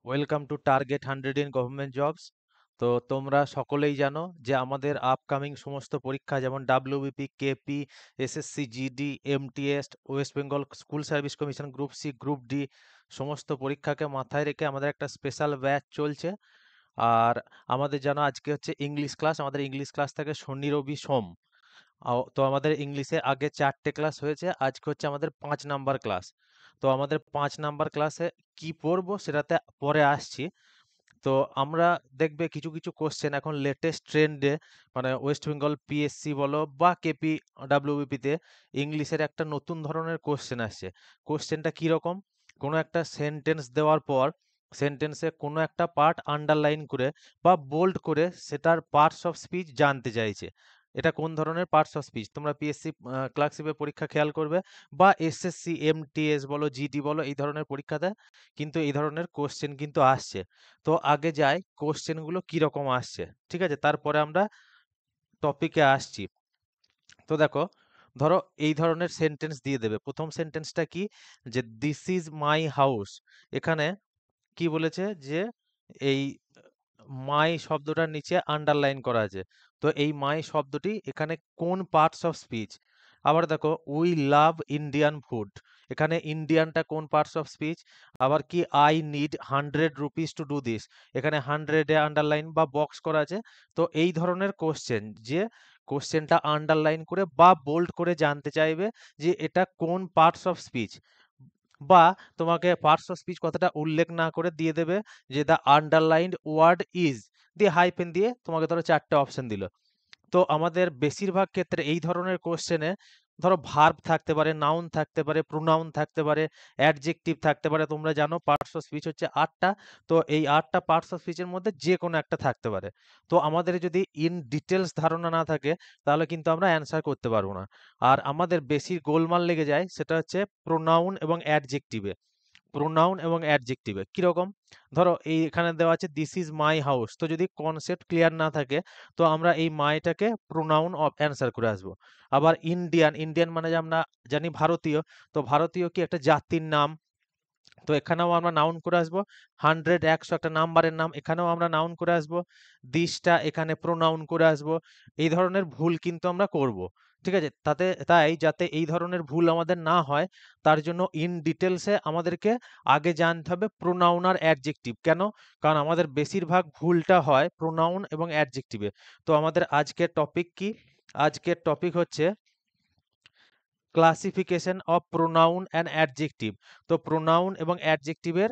Welcome to target 100 in government jobs. তো তোমরা সকলেই জানো যে আমাদের আপকামিং সমস্ত পরীক্ষা যেমন WBP, KP, SSC, GD, MTS, West Bengal school service commission, group C, group D সমস্ত পরীক্ষাকে মাথায় রেখে আমাদের একটা স্পেশাল ব্যাচ চলছে। আর আমাদের জানো আজকে হচ্ছে ইংলিশ ক্লাস। আমাদের ইংলিশ ক্লাস থাকে শনি, রবি, সোম। তো আমাদের ইংলিশে আগে 4টে ক্লাস হয়েছে, আজকে হচ্ছে আমাদের 5 নাম্বার ক্লাস। তো আমাদের 5 নাম্বার ক্লাসে কি পড়বো সেটাতে পরে আসছি। তো আমরা দেখবে কিছু কিছু কোশ্চেন এখন লেটেস্ট ট্রেন্ডে, মানে ওয়েস্ট বেঙ্গল পিএসসি বলো বা কেপি ডাব্লিউবিপিতে ইংলিশের একটা নতুন ধরনের কোশ্চেন আসছে। কোশ্চেনটা কীরকম? কোনো একটা সেন্টেন্স দেওয়ার পর সেন্টেন্সে কোনো একটা পার্ট আন্ডারলাইন করে বা বোল্ড করে সেটার পার্টস অফ স্পিচ জানতে চাইছে। এটা কোন ধরনের পার্টস অফ স্পিচ তোমরা পিএসসি ক্লার্কশিপের পরীক্ষা খেয়াল করবে, বা এসএসসি, এমটিএস বলো, জিডি বলো, এই ধরনের পরীক্ষাতে কিন্তু এই ধরনের কোশ্চেন কিন্তু আসছে। তো আগে যাই কোশ্চেনগুলো কিরকম আসছে, ঠিক আছে, তারপরে আমরা টপিকে আসছি। তো দেখো, ধরো এই ধরনের সেন্টেন্স দিয়ে দেবে। প্রথম সেন্টেন্সটা কি, যে দিস ইজ মাই হাউস। এখানে কি বলেছে, যে এই মাই শব্দটার নিচে আন্ডারলাইন করা আছে। তো এই মাই শব্দটি এখানে কোন পার্টস অফ স্পিচ? আবার দেখো, উই লাভ ইন্ডিয়ান ফুড। এখানে ইন্ডিয়ানটা কোন পার্টস অফ স্পিচ? আবার কি, I need 100 rupees to do this. এখানে 100-এ আন্ডারলাইন বা বক্স করা আছে। তো এই ধরনের কোশ্চেন, যে কোশ্চেনটা আন্ডারলাইন করে বা বোল্ড করে জানতে চাইবে যে এটা কোন পার্টস অফ স্পিচ, বা তোমাকে পার্টস অফ স্পিচ কথাটা উল্লেখ না করে দিয়ে দেবে যে দ্য আন্ডারলাইন্ড ওয়ার্ড ইজ, দিয়ে হাইফেন দিয়ে তোমাকে ধরো 4টে অপশন দিল। তো আমাদের বেশিরভাগ ক্ষেত্রে এই ধরনের কোশ্চেনে ধরো ভার্ব থাকতে পারে, নাউন থাকতে পারে, প্রোনাউন থাকতে পারে, অ্যাডজেক্টিভ থাকতে পারে। তোমরা জানো পার্টস অফ স্পিচ হচ্ছে 8টা। তো এই 8টা পার্টস অফ স্পিচের মধ্যে যে কোনো একটা থাকতে পারে। তো আমাদের যদি ইন ডিটেলস ধারণা না থাকে তাহলে কিন্তু আমরা অ্যান্সার করতে পারবো না। আর আমাদের বেশি গোলমাল লেগে যায় সেটা হচ্ছে প্রোনাউন এবং অ্যাডজেক্টিভে। প্রোনাউন এবং অ্যাডজেক্টিভে কিরকম? ধরো এই এখানে দেওয়া আছে দিস ইজ মাই হাউস। তো যদি কনসেপ্ট ক্লিয়ার না থাকে তো আমরা এই মাইটাকে প্রোনাউন অফ অ্যান্সার করে আসবো। আবার ইন্ডিয়ান, ইন্ডিয়ান মানে যে আমরা জানি ভারতীয়। তো ভারতীয় কি একটা জাতির নাম, তো এখানেও আমরা নাউন করে আসবো। 100, 100 একটা নাম্বারের নাম, এখানেও আমরা নাউন করে আসবো। দিসটা এখানে প্রোনাউন করে আসবো। এই ধরনের ভুল কিন্তু আমরা করব, ঠিক আছে। তাই যাতে এই ধরনের ভুল আমাদের না হয়, তার জন্য ইন ডিটেলসে আমাদেরকে আগে জানতে হবে প্রোনাউন আর অ্যাডজেক্টিভ। কেন? কারণ আমাদের বেশিরভাগ ভুলটা হয় প্রোনাউন এবং অ্যাডজেক্টিভে। তো আমাদের আজকের টপিক কি? আজকের টপিক হচ্ছে classification of pronoun and adjective. তো প্রোনাউন এবং অ্যাডজেক্টিভের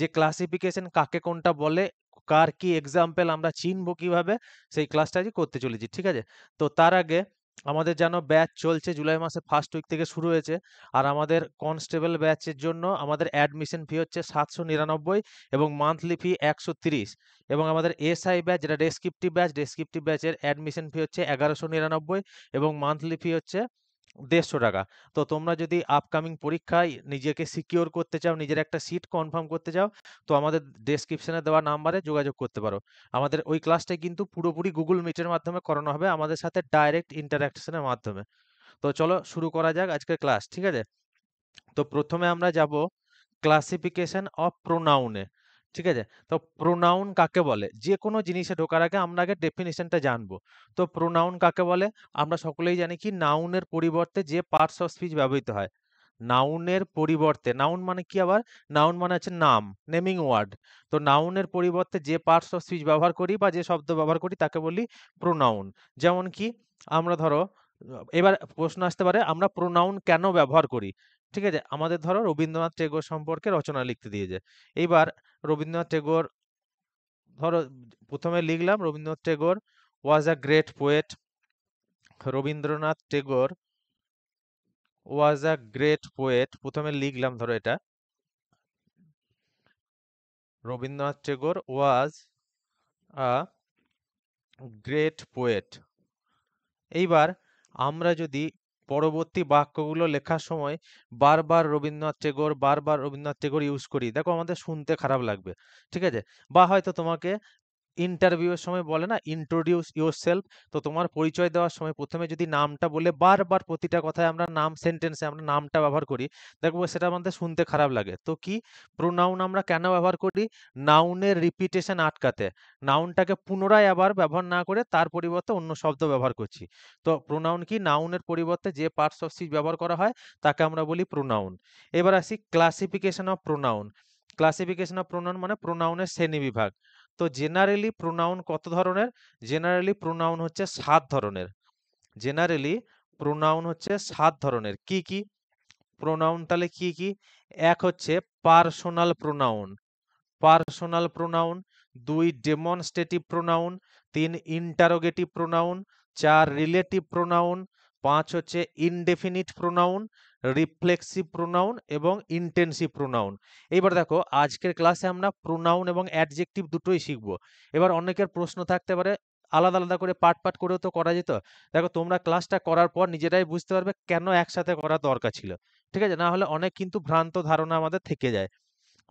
যে ক্লাসিফিকেশন, কাকে কোনটা বলে, কার কি এক্সাম্পল, আমরা চিনবো কিভাবে, সেই ক্লাসটা আজকে করতে চলেছি, ঠিক আছে। তো তার আগে আমাদের জানো ব্যাচ চলছে, জুলাই মাসে ফার্স্ট উইক থেকে শুরু হয়েছে। আর আমাদের কনস্টেবল ব্যাচের জন্য আমাদের অ্যাডমিশন ফি হচ্ছে 799 এবং মান্থলি ফি 130। এবং আমাদের এসআই ব্যাচ, যেটা ডেসক্রিপটিভ ব্যাচের অ্যাডমিশন ফি হচ্ছে 1199 এবং মান্থলি ফি হচ্ছে 150 টাকা। তো তোমরা যদি আপকামিং পরীক্ষায় নিজেকে সিকিউর করতে চাও, নিজের একটা সিট কনফার্ম করতে চাও, তো আমাদের ডেসক্রিপশনে দেওয়া নাম্বারে যোগাযোগ করতে পারো। আমাদের ওই ক্লাসটা কিন্তু পুরোপুরি গুগল মিটের মাধ্যমে করানো হবে, আমাদের সাথে ডাইরেক্ট ইন্টারাকশনের মাধ্যমে। তো চলো শুরু করা যাক আজকের ক্লাস, ঠিক আছে। তো প্রথমে আমরা যাব ক্লাসিফিকেশন অফ প্রোনাউনে, ঠিক আছে। তো প্রোনাউন কাকে বলে? যে কোনো জিনিসে ঢোকার আগে আমরা আগে ডেফিনিশনটা জানবো। তো প্রোনাউন কাকে বলে? আমরা সকলেই জানি কি, নাউনের পরিবর্তে যে পার্টস অফ স্পিচ ব্যবহৃত হয়। নাউনের পরিবর্তে, নাউন মানে কি আবার? নাউন মানে হচ্ছে নাম, নেমিং ওয়ার্ড। তো নাউনের পরিবর্তে যে পার্টস অফ স্পিচ ব্যবহার করি বা যে শব্দ ব্যবহার করি তাকে বলি প্রোনাউন। যেমন কি, আমরা ধরো এবার প্রশ্ন আসতে পারে আমরা প্রোনাউন কেন ব্যবহার করি, ঠিক আছে। আমাদের ধরো রবীন্দ্রনাথ টেগোর সম্পর্কে রচনা লিখতে দিয়েছে। এইবার রবীন্দ্রনাথ টেগোর, ধরো প্রথমে লিখলাম Rabindranath Tagore was a great poet. Rabindranath Tagore was a great poet, প্রথমে লিখলাম ধরো এটা, Rabindranath Tagore was a great poet. এইবার আমরা যদি পরবর্তী বাক্যগুলো লেখার সময় বারবার রবীন্দ্রনাথ টেগোর ইউজ করি, দেখো আমাদের শুনতে খারাপ লাগবে, ঠিক আছে। বা হয়তো তোমাকে ইন্টারভিউয়ের সময় বলে না ইন্ট্রোডিউস ইয়োরসেলফ, তো তোমার পরিচয় দেওয়ার সময় প্রথমে যদি নামটা বলে বারবার প্রতিটা কথায় আমরা নাম সেন্টেন্সে আমরা নামটা ব্যবহার করি, দেখবো সেটা আমাদের শুনতে খারাপ লাগে। তো কি প্রোনাউন আমরা কেন ব্যবহার করি? নাউনের রিপিটেশন আটকাতে, নাউনটাকে পুনরায় আবার ব্যবহার না করে তার পরিবর্তে অন্য শব্দ ব্যবহার করছি। তো প্রোনাউন কি, নাউনের পরিবর্তে যে পার্টস অফ স্পিচ ব্যবহার করা হয় তাকে আমরা বলি প্রোনাউন। এবার আসি classification of pronoun. Classification of pronoun মানে প্রোনাউনের শ্রেণীবিভাগ। তো জেনারেলি প্রোনাউন কত ধরনের? জেনারেলি প্রোনাউন হচ্ছে 7 ধরনের। জেনারেলি প্রোনাউন হচ্ছে 7 ধরনের। কি কি প্রোনাউন তাহলে কি কি? এক হচ্ছে personal pronoun, personal pronoun. 2 demonstrative pronoun, 3 interrogative pronoun, 4 relative pronoun, 5 হচ্ছে ইনডেফিনিট প্রোনাউন, রিফ্লেক্সিভ প্রোনাউন এবং ইন্টেন্সিভ প্রোনাউন। এবার দেখো আজকের ক্লাসে আমরা প্রোনাউন এবং অ্যাডজেক্টিভ দুটোই শিখবো। এবার অনেকের প্রশ্ন থাকতে পারে আলাদা আলাদা করে পার্ট পার্ট করেও তো করা যেত। দেখো তোমরা ক্লাসটা করার পর নিজেরাই বুঝতে পারবে কেন একসাথে করা দরকার ছিল। ঠিক আছে, না হলে অনেক কিন্তু ভ্রান্ত ধারণা আমাদের থেকে যায়।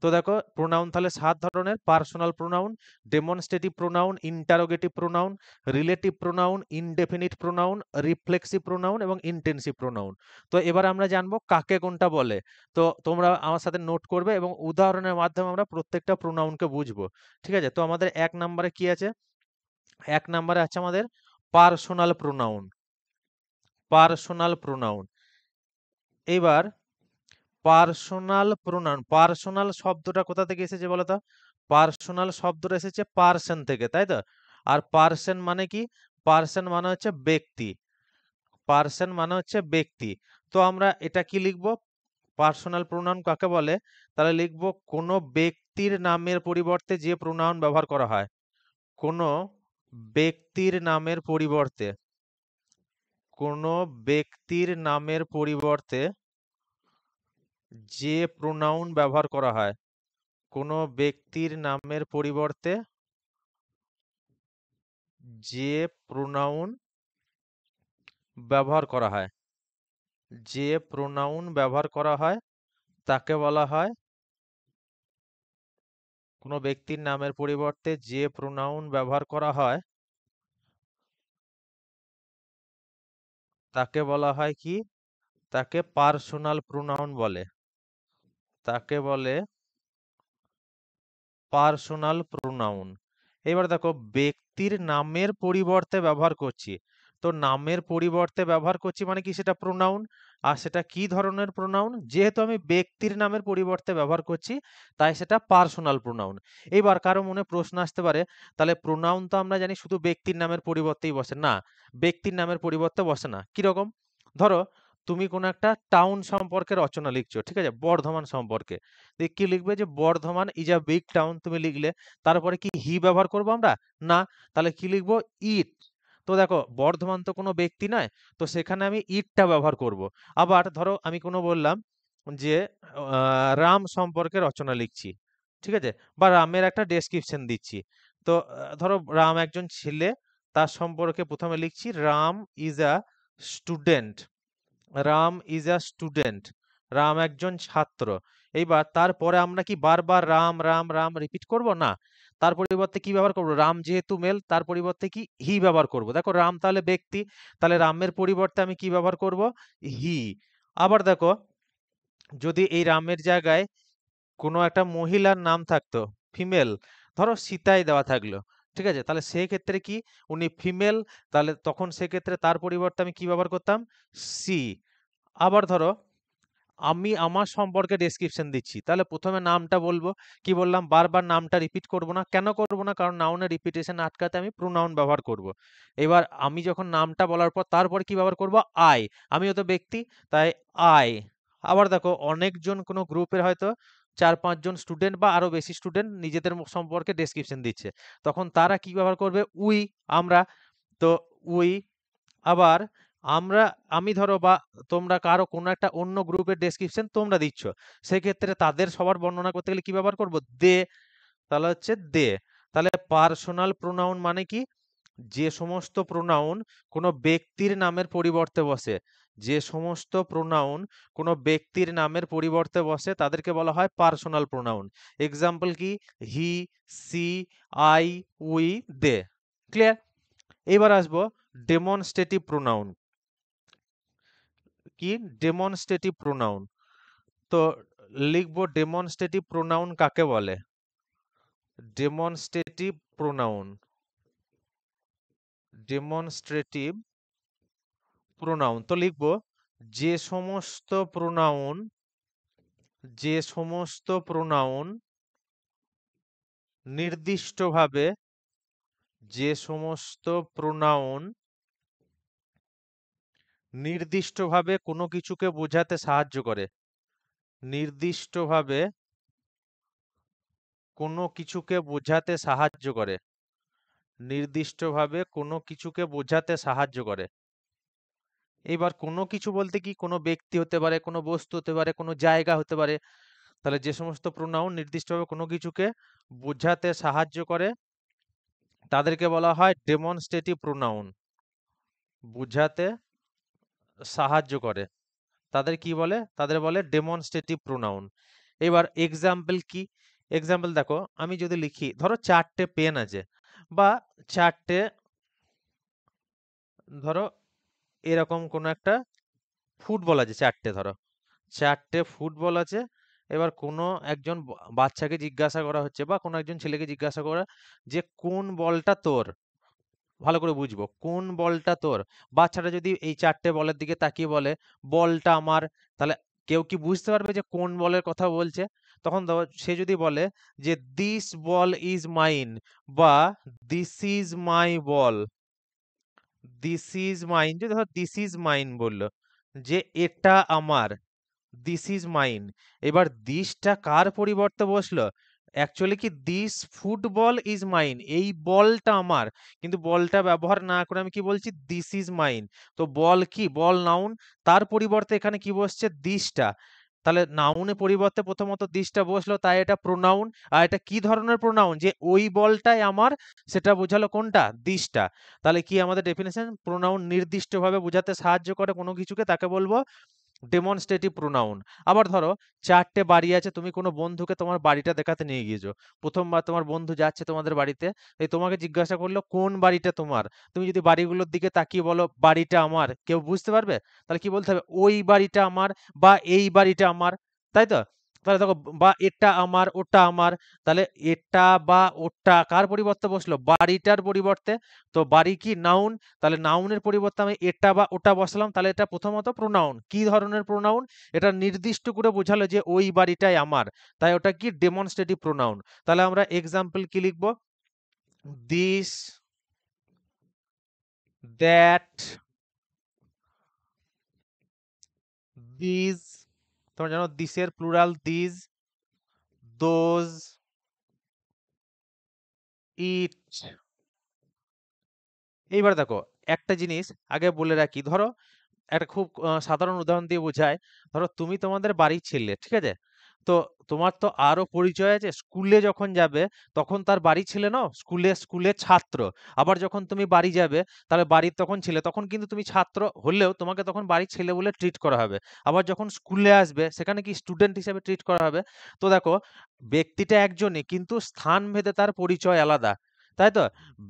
তো দেখো প্রোনাউন তাহলে 7 ধরনের: personal pronoun, demonstrative pronoun, interrogative pronoun, relative pronoun, indefinite pronoun, reflexive pronoun এবং ইন্টেন্সিভ প্রোনাউন। তো এবার আমরা জানবো কাকে কোনটা বলে। তো তোমরা আমার সাথে নোট করবে এবং উদাহরণের মাধ্যমে আমরা প্রত্যেকটা প্রোনাউনকে বুঝবো। ঠিক আছে, তো আমাদের 1 নম্বরে কি আছে? 1 নম্বরে আছে আমাদের পার্সোনাল প্রোনাউন। Personal pronoun. এবার পার্সোনাল প্রোনাউন, পার্সোনাল শব্দটা কোথা থেকে এসেছে বলো তো? পার্সোনাল শব্দটা এসেছে পার্সন থেকে, তাই তো? আর পার্সন মানে কি? পার্সন মানে হচ্ছে ব্যক্তি। পার্সন মানে হচ্ছে ব্যক্তি। তো আমরা এটা কি লিখবো? পার্সোনাল প্রোনাউন কাকে বলে? তাহলে লিখবো কোনো ব্যক্তির নামের পরিবর্তে যে প্রোনাউন ব্যবহার করা হয়। কোনো ব্যক্তির নামের পরিবর্তে, কোনো ব্যক্তির নামের পরিবর্তে যে প্রোনাউন ব্যবহার করা হয়। কোনো ব্যক্তির নামের পরিবর্তে যে প্রোনাউন ব্যবহার করা হয়, যে প্রোনাউন ব্যবহার করা হয় তাকে বলা হয়, কোনো ব্যক্তির নামের পরিবর্তে যে প্রোনাউন ব্যবহার করা হয় তাকে বলা হয় কি? তাকে পার্সোনাল প্রোনাউন বলে। তাকে বলে পার্সোনাল প্রোনাউন। এবার দেখো ব্যক্তির নামের পরিবর্তে ব্যবহার করছি, তো নামের পরিবর্তে ব্যবহার করছি মানে কি? সেটা প্রোনাউন। আর সেটা কি ধরনের প্রোনাউন? যেহেতু আমি ব্যক্তির নামের পরিবর্তে ব্যবহার করছি তাই সেটা পার্সোনাল প্রোনাউন। এবার কারো মনে প্রশ্ন আসতে পারে, তাহলে প্রোনাউন তো আমরা জানি শুধু ব্যক্তির নামের পরিবর্তেই বসে। না, ব্যক্তির নামের পরিবর্তে বসে না। কিরকম? ধরো তুমি কোনো একটা টাউন সম্পর্কে রচনা লিখছো, ঠিক আছে, বর্ধমান সম্পর্কে। কি লিখবে? যে Bardhaman is a big town তুমি লিখলে, তারপরে কি হি ব্যবহার করবো আমরা? না, তাহলে কি লিখবো? ইট। তো দেখো বর্ধমান তো কোনো ব্যক্তি নয়, তো সেখানে আমি ইটটা ব্যবহার করব। আবার ধরো আমি কোনো বললাম যে রাম সম্পর্কে রচনা লিখছি, ঠিক আছে, বা রামের একটা ডেসক্রিপশন দিচ্ছি। তো ধরো রাম একজন ছেলে, তার সম্পর্কে প্রথমে লিখছি Ram is a student. Ram is a student, Ram একজন ছাত্র। এইবার তারপরে আমরা কি বারবার রাম রাম রাম রিপিট করব? না, তার পরিবর্তে কি ব্যবহার করব? রাম যেহেতু মেল, তার পরিবর্তে কি? হি ব্যবহার করব। দেখো রাম তাহলে ব্যক্তি, তাহলে রামের পরিবর্তে আমি কি ব্যবহার করব? হি। আবার দেখো যদি এই রামের জায়গায় কোনো একটা মহিলার নাম থাকতো, ফিমেল, ধরো সীতাই দেওয়া থাকলো, ঠিক আছে, তাহলে সেক্ষেত্রে কি? উনি ফিমেল, তাহলে তখন সেক্ষেত্রে তার পরিবর্তে আমি কি ব্যবহার করতাম? সি। আবার ধরো আমি আমার সম্পর্কে ডেসক্রিপশন দিচ্ছি, তাহলে প্রথমে নামটা বলবো। কি বললাম? বারবার নামটা রিপিট করব না। কেন করব না? কারণ নাউনের রিপিটেশন আটকাতে আমি প্রোনাউন ব্যবহার করব। এবার আমি যখন নামটা বলার পর তারপর কি ব্যবহার করব? আই। আমিও তো ব্যক্তি, তাই আই। আবার দেখো অনেকজন কোনো গ্রুপের হয়তো 4-5 জন স্টুডেন্ট বা আরো বেশি স্টুডেন্ট নিজেদের সম্পর্কে ডেসক্রিপশন দিচ্ছে, তখন তারা কি ব্যবহার করবে? উই, আমরা। তো উই। আবার আমরা, আমি ধরো বা তোমরা কারো কোনো একটা অন্য গ্রুপের ডেসক্রিপশন তোমরা দিচ্ছ, সেক্ষেত্রে তাদের সবার বর্ণনা করতে গেলে কি ব্যবহার করব? দে। তাহলে হচ্ছে দে। তাহলে পার্সোনাল প্রোনাউন মানে কি? যে সমস্ত প্রোনাউন কোনো ব্যক্তির নামের পরিবর্তে বসে, যে সমস্ত প্রোনাউন কোনো ব্যক্তির নামের পরিবর্তে বসে তাদেরকে বলা হয় পার্সোনাল প্রোনাউন। এক্সাম্পল কি? He, she, I, we, they. Clear? এবার আসবো ডেমনস্ট্রেটিভ প্রোনাউন। কি? Demonstrative pronoun. তো লিখবো ডেমনস্ট্রেটিভ প্রোনাউন কাকে বলে? Demonstrative pronoun, demonstrative pronoun. তো লিখবো যে সমস্ত প্রোনাউন, যে সমস্ত প্রোনাউন নির্দিষ্টভাবে, যে সমস্ত প্রোনাউন নির্দিষ্টভাবে কোনো কিছুকে বোঝাতে সাহায্য করে, নির্দিষ্টভাবে কোনো কিছুকে বোঝাতে সাহায্য করে, নির্দিষ্টভাবে কোনো কিছুকে বোঝাতে সাহায্য করে। এবার কোনো কিছু বলতে কি কোনো ব্যক্তি হতে পারে, কোনো বস্তু হতে পারে, কোনো জায়গা হতে পারে। তাহলে যে সমস্ত প্রোনাউন নির্দিষ্টভাবে কোনো কিছুকে বোঝাতে সাহায্য করে তাদেরকে বলা হয় ডেমনস্ট্রেটিভ প্রোনাউন। বোঝাতে সাহায্য করে তাদের কি বলে? তাদের বলে ডেমনস্ট্রেটিভ প্রোনাউন। এবার এক্সাম্পল কি? এক্সাম্পল দেখো, আমি যদি লিখি, ধরো 4টে পেন আছে, বা 4টে, ধরো এরকম কোনো একটা ফুটবল আছে 4টে, ধরো 4টে ফুটবল আছে। এবার কোনো একজন বাচ্চাকে জিজ্ঞাসা করা হচ্ছে বা কোনো একজন ছেলেকে জিজ্ঞাসা করা যে কোন বলটা তোর, ভালো করে বুঝবো কোন বলটা তোর। বাচ্চাটা যদি এই 4টে বলের দিকে তাকিয়ে বলে বলটা আমার, তাহলে কেউ কি বুঝতে পারবে যে কোন বলের কথা বলছে? তখন সে যদি বলে যে দিস বল ইজ মাইন, বা this is my ball, this is mine, যদি ধর দিস ইজ মাইন বললো, যে এটা আমার, দিস ইজ মাইন। এবার দিসটা কার পরিবর্তে বসলো? অ্যাকচুয়ালি কি দিস ফুটবল ইজ মাইন, এই বলটা আমার, কিন্তু বলটা ব্যবহার না করে আমি কি বলছি? This is mine. তো বল কি? বল নাউন, তার পরিবর্তে এখানে কি বসছে? দিসটা। তাহলে নাউনের পরিবর্তে প্রথমত দিসটা বসলো, তাই এটা প্রোনাউন। আর এটা কি ধরনের প্রোনাউন? যে ওই বলটাই আমার, সেটা বোঝালো কোনটা? দিসটা। তাহলে কি আমাদের ডেফিনেশন? প্রোনাউন নির্দিষ্টভাবে বোঝাতে সাহায্য করে কোনো কিছুকে, তাকে বলবো ডেমনস্ট্রেটিভ প্রোনাউন। আবার ধরো 4টে বাড়ি আছে, তুমি কোনো বন্ধুকে তোমার বাড়িটা দেখাতে নিয়ে গিয়েছো। প্রথমবার তোমার বন্ধু যাচ্ছে তোমাদের বাড়িতে, এই তোমাকে জিজ্ঞাসা করলো কোন বাড়িটা তোমার। তুমি যদি বাড়িগুলোর দিকে তাকিয়ে বলো বাড়িটা আমার, কেউ বুঝতে পারবে? তাহলে কি বলতে হবে? ওই বাড়িটা আমার, বা এই বাড়িটা আমার, তাই তো? তাহলে দেখো, বা এটা আমার, ওটা আমার। তাহলে এটা বা ওটা কার পরিবর্তে বসলো? বাড়িটার পরিবর্তে। তো বাড়ি কি? নাউন। তাহলে নাউনের পরিবর্তে আমি এটা বা ওটা বসালাম, তাহলে এটা প্রথমত প্রোনাউন। কি ধরনের প্রোনাউন? এটা নির্দিষ্ট করে বোঝালো যে ওই বাড়িটাই আমার, তাই ওটা কি? Demonstrative pronoun. তাহলে আমরা এক্সাম্পল কি লিখবো? This, that, this. তোমরা জানো দিসের প্লুরাল দিস, দোজ, ইট। এইবার দেখো, একটা জিনিস আগে বলে রাখি, ধরো একটা খুব সাধারণ উদাহরণ দিয়ে বোঝায়। ধরো তুমি তোমাদের বাড়ির ছেলে, ঠিক আছে? তো তোমার তো আরো পরিচয় আছে। স্কুলে যখন যাবে তখন তার বাড়ির ছেলে নও, স্কুলে স্কুলে ছাত্র। আবার যখন তুমি বাড়ি যাবে, তাহলে বাড়ির তখন ছেলে, তখন কিন্তু তুমি ছাত্র হলেও তোমাকে তখন বাড়ির ছেলে বলে ট্রিট করা হবে। আবার যখন স্কুলে আসবে সেখানে কি স্টুডেন্ট হিসেবে ট্রিট করা হবে। তো দেখো, ব্যক্তিটা একজনই কিন্তু স্থান ভেদে তার পরিচয় আলাদা, তাই তো?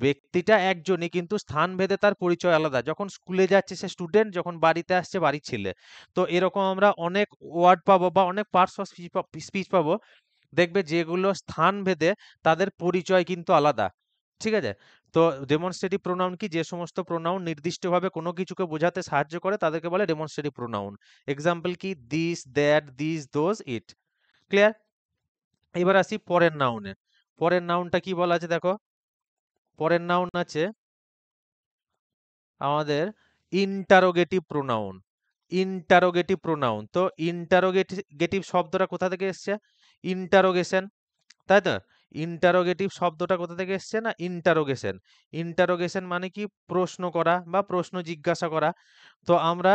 ব্যক্তিটা একজনই কিন্তু স্থান ভেদে তার পরিচয় আলাদা। যখন স্কুলে যাচ্ছে সে স্টুডেন্ট, যখন বাড়িতে আসছে বাড়ির ছেলে। তো এরকম আমরা অনেক ওয়ার্ড পাবো বা অনেক পার্টস অফ স্পিচ পাবো, দেখবে যেগুলো স্থান ভেদে তাদের পরিচয় কিন্তু আলাদা, ঠিক আছে? তো ডেমনস্ট্রেটিভ প্রোনাউন কি? যে সমস্ত প্রোনাউন নির্দিষ্টভাবে কোনো কিছুকে বোঝাতে সাহায্য করে তাদেরকে বলে ডেমনস্ট্রেটিভ প্রোনাউন। এক্সাম্পল কি? This, that, this, those, it. Clear? এবার আসি পরের নাউনে। পরের নাউনটা কি বলা আছে দেখো, পরের নাউন আছে আমাদের ইন্টারোগেটিভ প্রোনাউন। ইন্টারোগেটিভ প্রোনাউন, তো ইন্টারোগেটিভ শব্দটা কোথা থেকে এসছে? ইন্টারোগেশন, তাই তো? ইন্টারোগেটিভ শব্দটা কোথা থেকে এসছে? না, ইন্টারোগেশন। ইন্টারোগেশন মানে কি? প্রশ্ন করা বা প্রশ্ন জিজ্ঞাসা করা। তো আমরা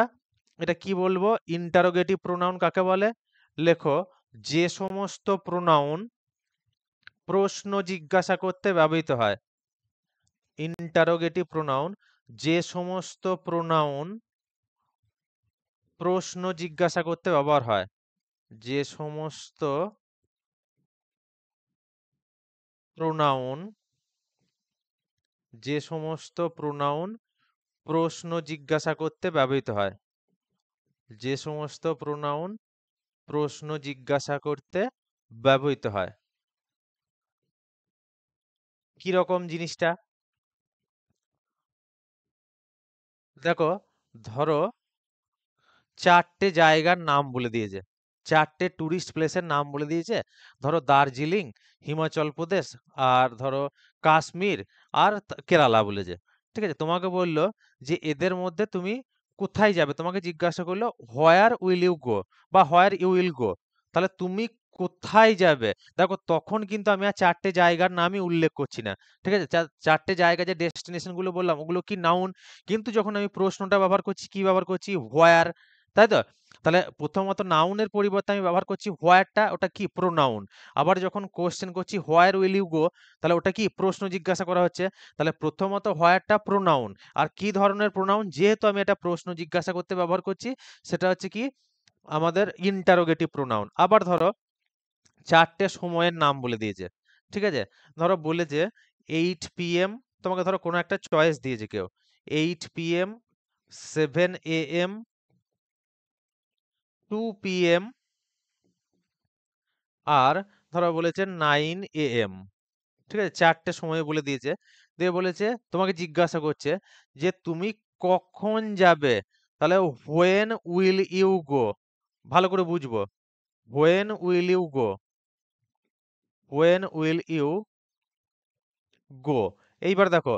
এটা কি বলবো? ইন্টারোগেটিভ প্রোনাউন কাকে বলে? লেখো, যে সমস্ত প্রোনাউন প্রশ্ন জিজ্ঞাসা করতে ব্যবহৃত হয়। ইন্টারোগেটিভ প্রোনাউন যে সমস্ত প্রোনাউন প্রশ্ন জিজ্ঞাসা করতে ব্যবহার হয়, যে সমস্ত প্রোনাউন যে সমস্ত প্রোনাউন প্রশ্ন জিজ্ঞাসা করতে ব্যবহৃত হয়, যে সমস্ত প্রোনাউন প্রশ্ন জিজ্ঞাসা করতে ব্যবহৃত হয়। কি রকম জিনিসটা? দেখো, ধরো চারটে জায়গার নাম বলে দিয়েছে, চারটে টুরিস্ট প্লেসের নাম বলে দিয়েছে। ধরো দার্জিলিং, হিমাচল প্রদেশ, আর ধরো কাশ্মীর, আর কেরালা বলেছে। ঠিক আছে, তোমাকে বললো যে এদের মধ্যে তুমি কোথায় যাবে, তোমাকে জিজ্ঞাসা করলো হোয়ার উইল ইউ গো বা হোয়ার ইউ উইল গো, তাহলে তুমি কোথায় যাবে। দেখো তখন কিন্তু আমি আর চারটে জায়গার নামই উল্লেখ করছি না। ঠিক আছে, চারটে জায়গা যে ডেস্টিনেশন গুলো বললাম ওগুলো কি নাউন, কিন্তু যখন আমি প্রশ্নটা ব্যবহার করছি কি ব্যবহার করছি, হোয়ার, তাই তো? তাহলে প্রথমত নাউনের পরিবর্তে আমি ব্যবহার করছি হোয়ারটা, ওটা কি প্রোনাউন। আবার যখন কোশ্চেন করছি হোয়ার উইল ইউ গো, তাহলে ওটা কি প্রশ্ন জিজ্ঞাসা করা হচ্ছে। তাহলে প্রথমত হোয়ারটা প্রোনাউন, আর কি ধরনের প্রোনাউন, যেহেতু আমি এটা প্রশ্ন জিজ্ঞাসা করতে ব্যবহার করছি সেটা হচ্ছে কি আমাদের ইন্টারোগেটিভ প্রোনাউন। আবার ধরো চারটে সময়ের নাম বলে দিয়েছে। ঠিক আছে, ধরো বলেছে 8 PM, তোমাকে ধরো কোনো একটা চয়েস দিয়েছে কেউ, 8 PM, 7 AM, 2 PM, আর ধরো বলেছে 9 AM। ঠিক আছে, চারটে সময় বলে দিয়েছে, দিয়ে বলেছে তোমাকে জিজ্ঞাসা করছে যে তুমি কখন যাবে, তাহলে হোয়েন উইল ইউ গো, ভালো করে বুঝবো, when will you go, when will you go. এইবার দেখো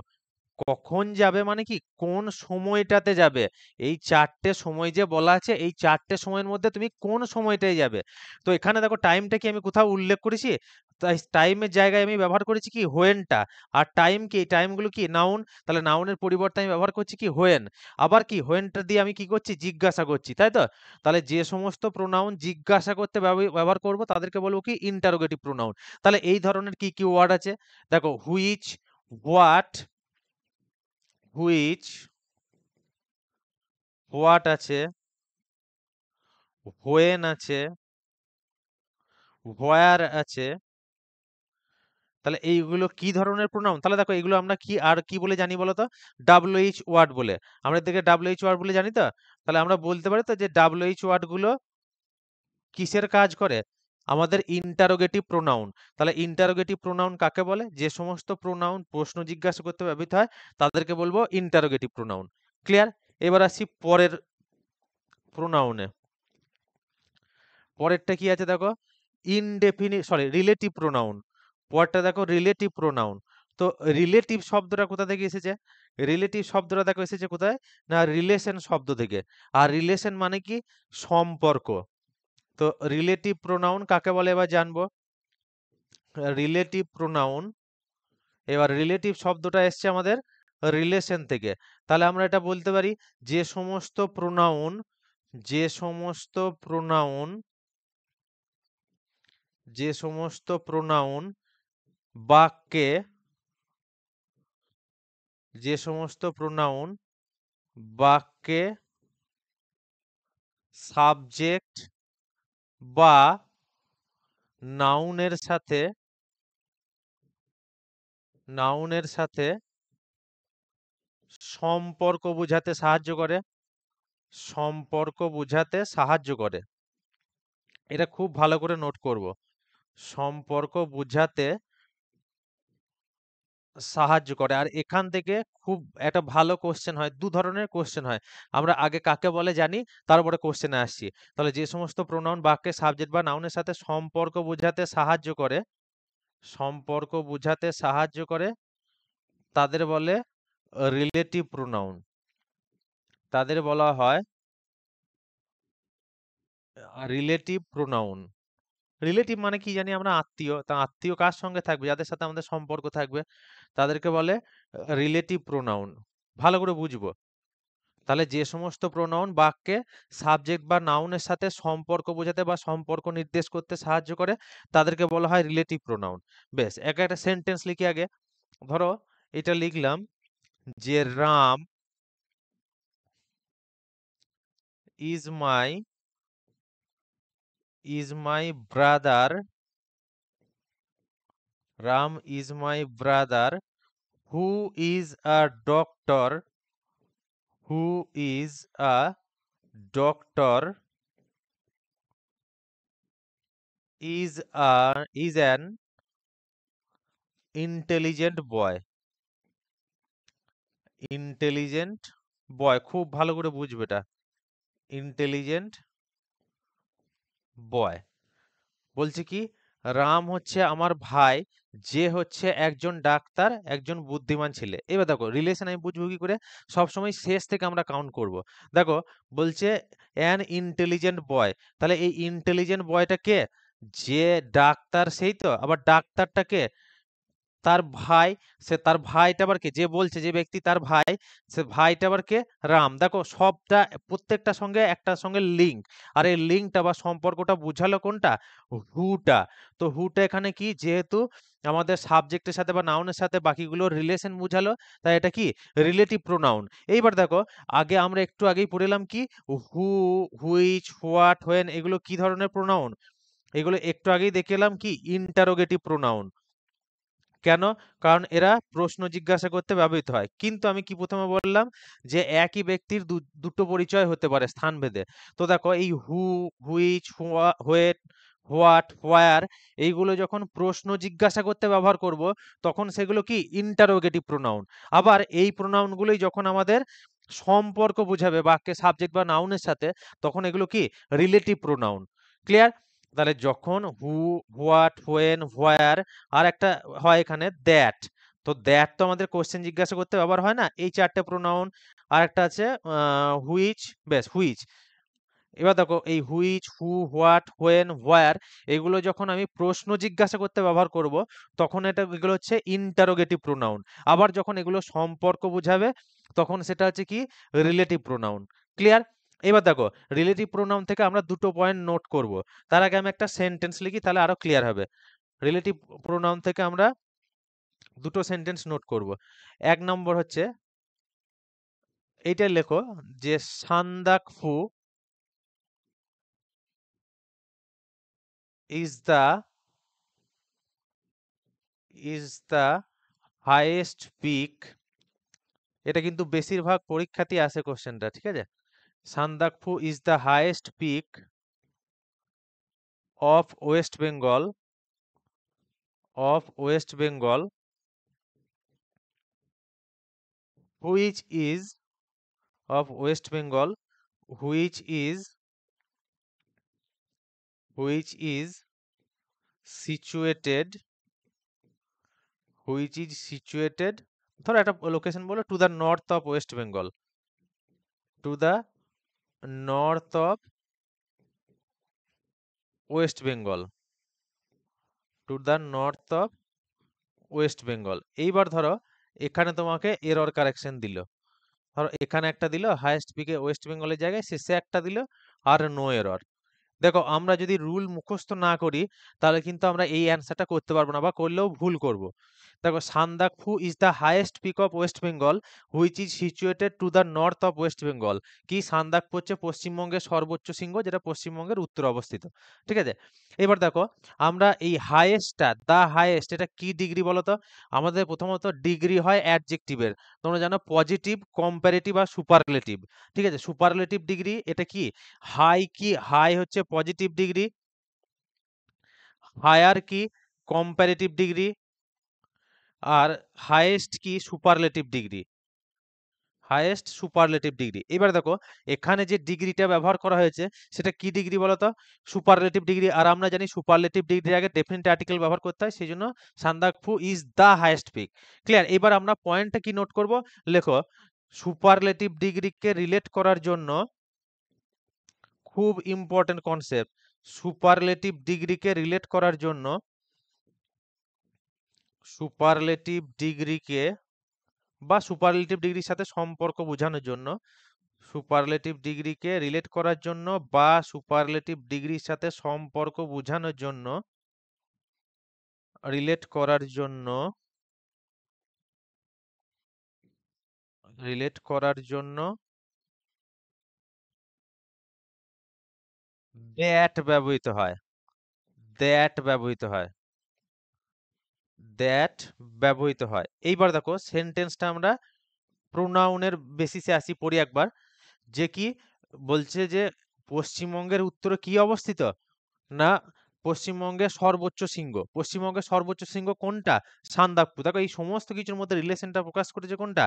কখন যাবে মানে কি কোন সময়টাতে যাবে, এই চারটে সময় যে বলা আছে এই চারটে সময়ের মধ্যে তুমি কোন সময়টায় যাবে। তো এখানে দেখো টাইমটা কি আমি কোথাও উল্লেখ করেছি, তাই টাইমের জায়গায় আমি ব্যবহার করেছি কি হোয়েনটা। আর টাইম কি, টাইমগুলো কি নাউন, তাহলে নাউনের পরিবর্তে আমি ব্যবহার করছি কি হোয়েন। আবার কি হোয়েনটা দিয়ে আমি কি করছি, জিজ্ঞাসা করছি, তাই তো? তাহলে যে সমস্ত প্রোনাউন জিজ্ঞাসা করতে ব্যবহার করব তাদেরকে বলবো কি ইন্টারোগেটিভ প্রোনাউন। তাহলে এই ধরনের কি কি ওয়ার্ড আছে, দেখো হুইচ, হোয়াট, হুইচ, হোয়াট আছে, হোয়েন আছে, হোয়ার আছে। তাহলে এইগুলো কি ধরনের প্রোনাউন, তাহলে দেখো এগুলো আমরা কি আর কি বলে জানি বলো তো, ডাব্লিউএইচ ওয়ার্ড বলে। আমরা এদেরকে ডাব্লিউএইচ ওয়ার্ড বলে জানি তো। তাহলে আমরা বলতে পারি তো যে ডাব্লিউএইচ ওয়ার্ড গুলো কিসের কাজ করে, আমাদের ইন্টারোগেটিভ প্রোনাউন। তাহলে ইন্টারোগেটিভ প্রোনাউন কাকে বলে, যে সমস্ত প্রোনাউন প্রশ্ন জিজ্ঞাসা করতে ব্যবহৃত হয় তাদেরকে বলবো ইন্টারোগেটিভ প্রোনাউন। ক্লিয়ার? এবার আসি পরের প্রোনাউনে। পরেরটা কি আছে দেখো, রিলেটিভ প্রোনাউন। পরেরটা দেখো রিলেটিভ প্রোনাউন। তো রিলেটিভ শব্দটা কোথা থেকে এসেছে, রিলেটিভ শব্দটা দেখো এসেছে কোথায়, না রিলেশন শব্দ থেকে। আর রিলেশন মানে কি সম্পর্ক। তো রিলেটিভ প্রোনাউন কাকে বলে এবার জানবো, রিলেটিভ প্রোনাউন, এবার রিলেটিভ শব্দটা এসছে আমাদের রিলেশন থেকে। তাহলে আমরা এটা বলতে পারি যে সমস্ত প্রোনাউন, যে সমস্ত প্রোনাউন, যে সমস্ত প্রোনাউন বাক্যে, যে সমস্ত প্রোনাউন বাক্যে সাবজেক্ট বা নাউনের সাথে, নাউনের সাথে সম্পর্ক বোঝাতে সাহায্য করে, সম্পর্ক বোঝাতে সাহায্য করে। এটা খুব ভালো করে নোট করব, সম্পর্ক বোঝাতে সাহায্য করে। আর এখান থেকে খুব একটা ভালো কোশ্চেন হয়, দু ধরনের কোশ্চেন হয়। আমরা আগে কাকে বলে জানি, তারপরে কোশ্চেনে আসছি। তাহলে যে সমস্ত প্রোনাউন বাক্যে সাবজেক্ট বা নাউনের সাথে সম্পর্ক বোঝাতে সাহায্য করে, সম্পর্ক বোঝাতে সাহায্য করে, তাদের বলে রিলেটিভ প্রোনাউন, তাদের বলা হয় রিলেটিভ প্রোনাউন। রিলেটিভ মানে কি জানি আমরা, আত্মীয়। তা আত্মীয় কার সঙ্গে থাকবে, যাদের সাথে আমাদের সম্পর্ক থাকবে তাদেরকে বলে রিলেটিভ প্রোনাউন। ভালো করে বুঝবো। তাহলে যে সমস্ত প্রোনাউন বাক্যে সাবজেক্ট বা নাউনের সাথে সম্পর্ক বোঝাতে বা সম্পর্ক নির্দেশ করতে সাহায্য করে তাদেরকে বলা হয় রিলেটিভ প্রোনাউন। বেশ, একটা সেন্টেন্স লিখি আগে। ধরো এটা লিখলাম যে Ram is my brother, Ram is my brother who is a doctor, who is a doctor, is an intelligent boy, intelligent boy, খুব ভালো করে বুঝবে এটা, intelligent boy। বলছে কি রাম হচ্ছে আমার ভাই, যে হচ্ছে একজন ডাক্তার, একজন বুদ্ধিমান ছেলে। এবার দেখো রিলেশন আমি বুঝবো কি করে, সবসময় শেষ থেকে আমরা কাউন্ট করব। দেখো বলছে অ্যান ইন্টেলিজেন্ট বয়, তাহলে এই ইন্টেলিজেন্ট বয়টা কে, যে ডাক্তার সেই তো, আবার ডাক্তারটা কে, তার ভাই, সে তার ভাইটা আবার কে, যে বলছে যে ব্যক্তি তার ভাই, সে ভাইটা আবার কে, রাম। দেখো সবটা প্রত্যেকটা সঙ্গে একটার সঙ্গে লিঙ্ক, আর এই লিঙ্কটা বা সম্পর্কটা বুঝালো কোনটা, হুটা। তো হুটা এখানে কি, যেহেতু আমাদের সাবজেক্টের সাথে বা নাউনের সাথে বাকিগুলো রিলেশন বুঝালো, তাই এটা কি রিলেটিভ প্রোনাউন। এইবার দেখো আগে আমরা একটু আগেই পড়লাম কি হু, হুইচ, হোয়াট, হোয়েন, এগুলো কি ধরনের প্রোনাউন, এগুলো একটু আগেই দেখে এলাম কি ইন্টারোগেটিভ প্রোনাউন। কেন, কারণ এরা প্রশ্ন জিজ্ঞাসা করতে ব্যবহৃত হয়। কিন্তু আমি কি প্রথমে বললাম যে একই ব্যক্তির দুটো পরিচয় হতে পারে স্থানভেদে। তো দেখো এই হু, হুইচ, হোয়েট, হোয়াট, হোয়ার, এইগুলো যখন প্রশ্ন জিজ্ঞাসা করতে ব্যবহার করব, তখন সেগুলো কি ইন্টারোগেটিভ প্রোনাউন। আবার এই প্রোনাউনগুলোই যখন আমাদের সম্পর্ক বোঝাবে বাক্যে সাবজেক্ট বা নাউনের সাথে, তখন এগুলো কি রিলেটিভ প্রোনাউন। ক্লিয়ার? তাহলে যখন হু, হোয়াট, হোয়েন, হোয়ার, আর একটা হয় এখানে দ্যাট, তো দ্যাট তো আমাদের কোশ্চেন জিজ্ঞাসা করতে ব্যবহার হয় না, এই চারটে প্রোনাউন। আর একটা আছে হুইচ, বেশ হুইচ। এবার দেখো এই হুইচ, হু, হোয়াট, হোয়েন, হোয়ার, এগুলো যখন আমি প্রশ্ন জিজ্ঞাসা করতে ব্যবহার করব, তখন এগুলো হচ্ছে ইন্টারোগেটিভ প্রোনাউন। আবার যখন এগুলো সম্পর্ক বোঝাবে, তখন সেটা হচ্ছে কি রিলেটিভ প্রোনাউন। ক্লিয়ার? এবার দেখো রিলেটিভ প্রোনাউন থেকে আমরা দুটো পয়েন্ট নোট করব। তার আগে আমি একটা সেন্টেন্স লিখি, তাহলে আরো ক্লিয়ার হবে। রিলেটিভ প্রোনাউন থেকে আমরা দুটো সেন্টেন্স নোট করব। এক নম্বর হচ্ছে এইটা লেখো যে Sandakphu is the highest peak. এটা কিন্তু বেশিরভাগ পরীক্ষাতেই আসে কোশ্চেনটা, ঠিক আছে? Sandakphu is the highest peak of West Bengal, of West Bengal, which is, of West Bengal, which is, which is situated, which is situated, ধরো একটা লোকেশন বলো, to the north of West Bengal, to the north of West Bengal, to the north of West Bengal. এইবার ধরো এখানে তোমাকে error correction দিল, ধরো এখানে একটা দিল হাইয়েস্ট পিকে ওয়েস্ট বেঙ্গলের জায়গায়, শেষে একটা দিল আর নো এরর। দেখো আমরা যদি রুল মুখস্থ না করি, তাহলে কিন্তু আমরা এই অ্যান্সারটা করতে পারবো না, বা করলেও ভুল করব। দেখো Sandakphu is the highest peak of West Bengal which is situated to the north of West Bengal. কি সান্দাকফু হচ্ছে পশ্চিমবঙ্গের সর্বোচ্চ শৃঙ্গ, যেটা পশ্চিমবঙ্গের উত্তরে অবস্থিত। ঠিক আছে? এবার দেখো আমরা এই হাইয়েস্টটা, দ্য হাইয়েস্ট, এটা কি ডিগ্রি বলো তো? আমাদের প্রথমত ডিগ্রি হয় অ্যাডজেক্টিভের, তোমরা জানো পজিটিভ, কম্পারেটিভ আর সুপারলেটিভ। ঠিক আছে? সুপারলেটিভ ডিগ্রি এটা কি, হাই কি, হাই হচ্ছে পজিটিভ ডিগ্রি, হায়ার কি কম্পারেটিভ ডিগ্রি, আর হাইয়েস্ট কি superlative degree, highest superlative degree. এবার দেখো এখানে যে ডিগ্রিটা ব্যবহার করা হয়েছে, সেটা কি ডিগ্রি বলতো? Superlative degree. আর আমরা জানি সুপারলেটিভ ডিগ্রির আগে ডেফিনিট আর্টিকেল ব্যবহার করতে হয়, সেই জন্য Sandakphu is the highest peak. Clear? এবার আমরা পয়েন্টটা কি নোট করব, লেখো সুপারলেটিভ ডিগ্রিকে রিলেট করার জন্য, খুব ইম্পর্টেন্ট কনসেপ্ট, সুপারলেটিভ ডিগ্রিকে রিলেট করার জন্য, সুপারলেটিভ ডিগ্রিকে বা সুপারলেটিভ ডিগ্রির সাথে সম্পর্ক বোঝানোর জন্য, সুপারলেটিভ ডিগ্রিকে রিলেট করার জন্য বা সুপারলেটিভ ডিগ্রির সাথে সম্পর্ক বোঝানোর জন্য, রিলেট করার জন্য রিলেট করার জন্য দ্যাট ব্যবহৃত হয়, দ্যাট ব্যবহৃত হয়, দ্যাট ব্যবহৃত হয়। এইবার দেখো সেন্টেন্সটা আমরা প্রোনাউনের বেসিসে আসি, পড়ি একবার। যে কি বলছে, যে পশ্চিমবঙ্গের উত্তরে কি অবস্থিত, না পশ্চিমবঙ্গের সর্বোচ্চ শৃঙ্গ, পশ্চিমবঙ্গের সর্বোচ্চ শৃঙ্গ কোনটা, সান্দাকফু। দেখো এই সমস্ত কিছুর মধ্যে রিলেশনটা প্রকাশ করেছে কোনটা,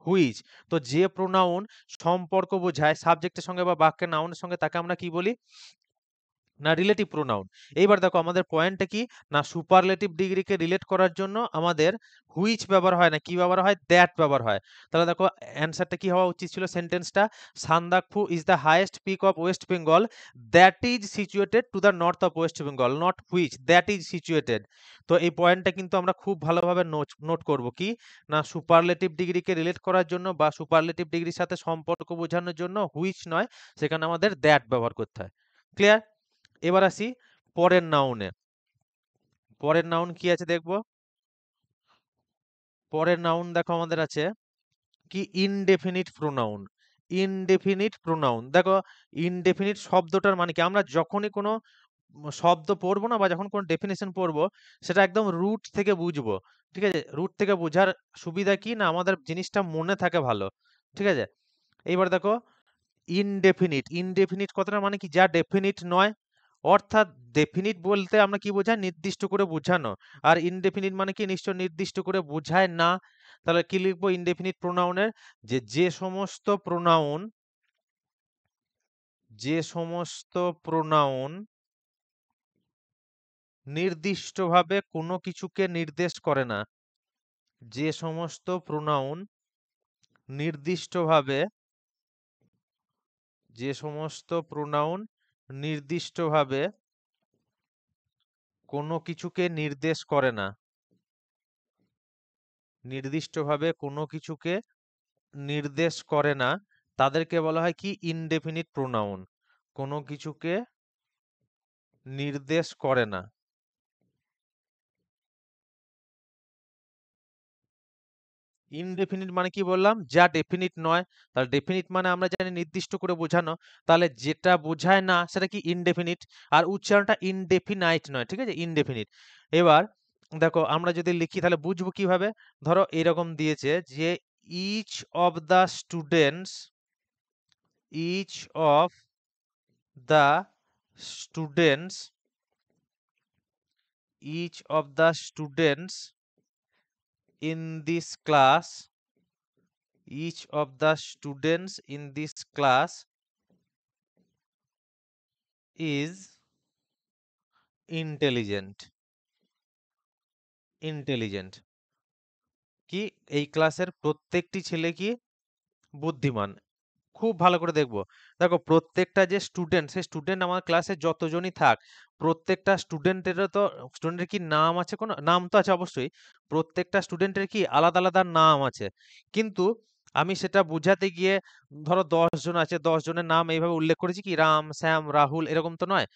হুইচ। তো যে প্রোনাউন সম্পর্ক বোঝায় সাবজেক্টের সঙ্গে বা বাক্যের নাউনের সঙ্গে, তাকে আমরা কি বলি, না রিলেটিভ প্রোনাউন। এইবার দেখো আমাদের পয়েন্টটা কি, না সুপারলেটিভ ডিগ্রিকে রিলেট করার জন্য আমাদের হুইচ ব্যবহার হয় না, কি ব্যবহার হয়, দ্যাট ব্যবহার হয়। তাহলে দেখো অ্যান্সারটা কি হওয়া উচিত ছিল সেন্টেন্সটা, Sandakphu is the highest peak of West Bengal that is situated to the north of West Bengal, not which, that is situated. তো এই পয়েন্টটা কিন্তু আমরা খুব ভালোভাবে নোট করব, কি না সুপারলেটিভ ডিগ্রিকে রিলেট করার জন্য বা সুপারলেটিভ ডিগ্রির সাথে সম্পর্ক বোঝানোর জন্য হুইচ নয়, সেখানে আমাদের দ্যাট ব্যবহার করতে হয়। ক্লিয়ার? এবার আসি পরের নাউনে। পরের নাউন কি আছে দেখবো। পরের নাউন দেখো আমাদের আছে কি, ইনডেফিনিট প্রোনাউন। ইনডেফিনিট প্রোনাউন, দেখো ইনডেফিনিট শব্দটার মানে কি, আমরা যখনই কোনো শব্দ পড়বো না বা যখন কোনো ডেফিনেশন পড়বো, সেটা একদম রুট থেকে বুঝবো। ঠিক আছে, রুট থেকে বোঝার সুবিধা কি, না আমাদের জিনিসটা মনে থাকে ভালো। ঠিক আছে, এইবার দেখো ইনডেফিনিট, ইনডেফিনিট কথাটা মানে কি, যা ডেফিনিট নয়। অর্থাৎ ডেফিনিট বলতে আমরা কি বোঝাই, নির্দিষ্ট করে বোঝানো। আর ইনডেফিনিট মানে কি, নিশ্চয় নির্দিষ্ট করে বোঝায় না। তাহলে কি লিখবো ইনডেফিনিট প্রোনাউনের, যে সমস্ত প্রোনাউন, যে সমস্ত প্রোনাউন নির্দিষ্টভাবে কোনো কিছুকে নির্দেশ করে না, যে সমস্ত প্রোনাউন নির্দিষ্টভাবে, যে সমস্ত প্রোনাউন নির্দিষ্টভাবে কোনো কিছুকে নির্দেশ করে না, নির্দিষ্টভাবে কোনো কিছুকে নির্দেশ করে না, তাদেরকে বলা হয় কি, ইনডেফিনিট প্রোনাউন। কোনো কিছুকে নির্দেশ করে না। ইনডেফিনিট মানে কি বললাম, যা ডেফিনিট নয়। তাহলে ডেফিনিট মানে আমরা জানি নির্দিষ্ট করে বোঝানো, তাহলে যেটা বোঝায় না সেটা কি, ইনডেফিনিট। আর উচ্চারণটা ইনডেফিনাইট নয়, ঠিক আছে, ইনডেফিনিট। এবার দেখো আমরা যদি লিখি তাহলে বুঝবো কিভাবে। ধরো এরকম দিয়েছে যে each of the students, each of the students, each of the students in this class, each of the students in this class is intelligent, intelligent। কি, এই ক্লাসের প্রত্যেকটি ছেলে কি, বুদ্ধিমান। খুব ভালো করে দেখবো। দেখো প্রত্যেকটা যে স্টুডেন্ট, সেই স্টুডেন্ট আমার ক্লাসে যতজনই থাক, প্রত্যেকটা স্টুডেন্টেরও তো, স্টুডেন্টের কি নাম আছে, কোনো নাম তো আছে অবশ্যই। প্রত্যেকটা স্টুডেন্টের কি আলাদা আলাদা নাম আছে। কিন্তু আমি সেটা বুঝাতে গিয়ে, ধরো 10 জন আছে, 10 জনের নাম এইভাবে উল্লেখ করেছি কি, রাম, শ্যাম, রাহুল, এরকম তো নয়।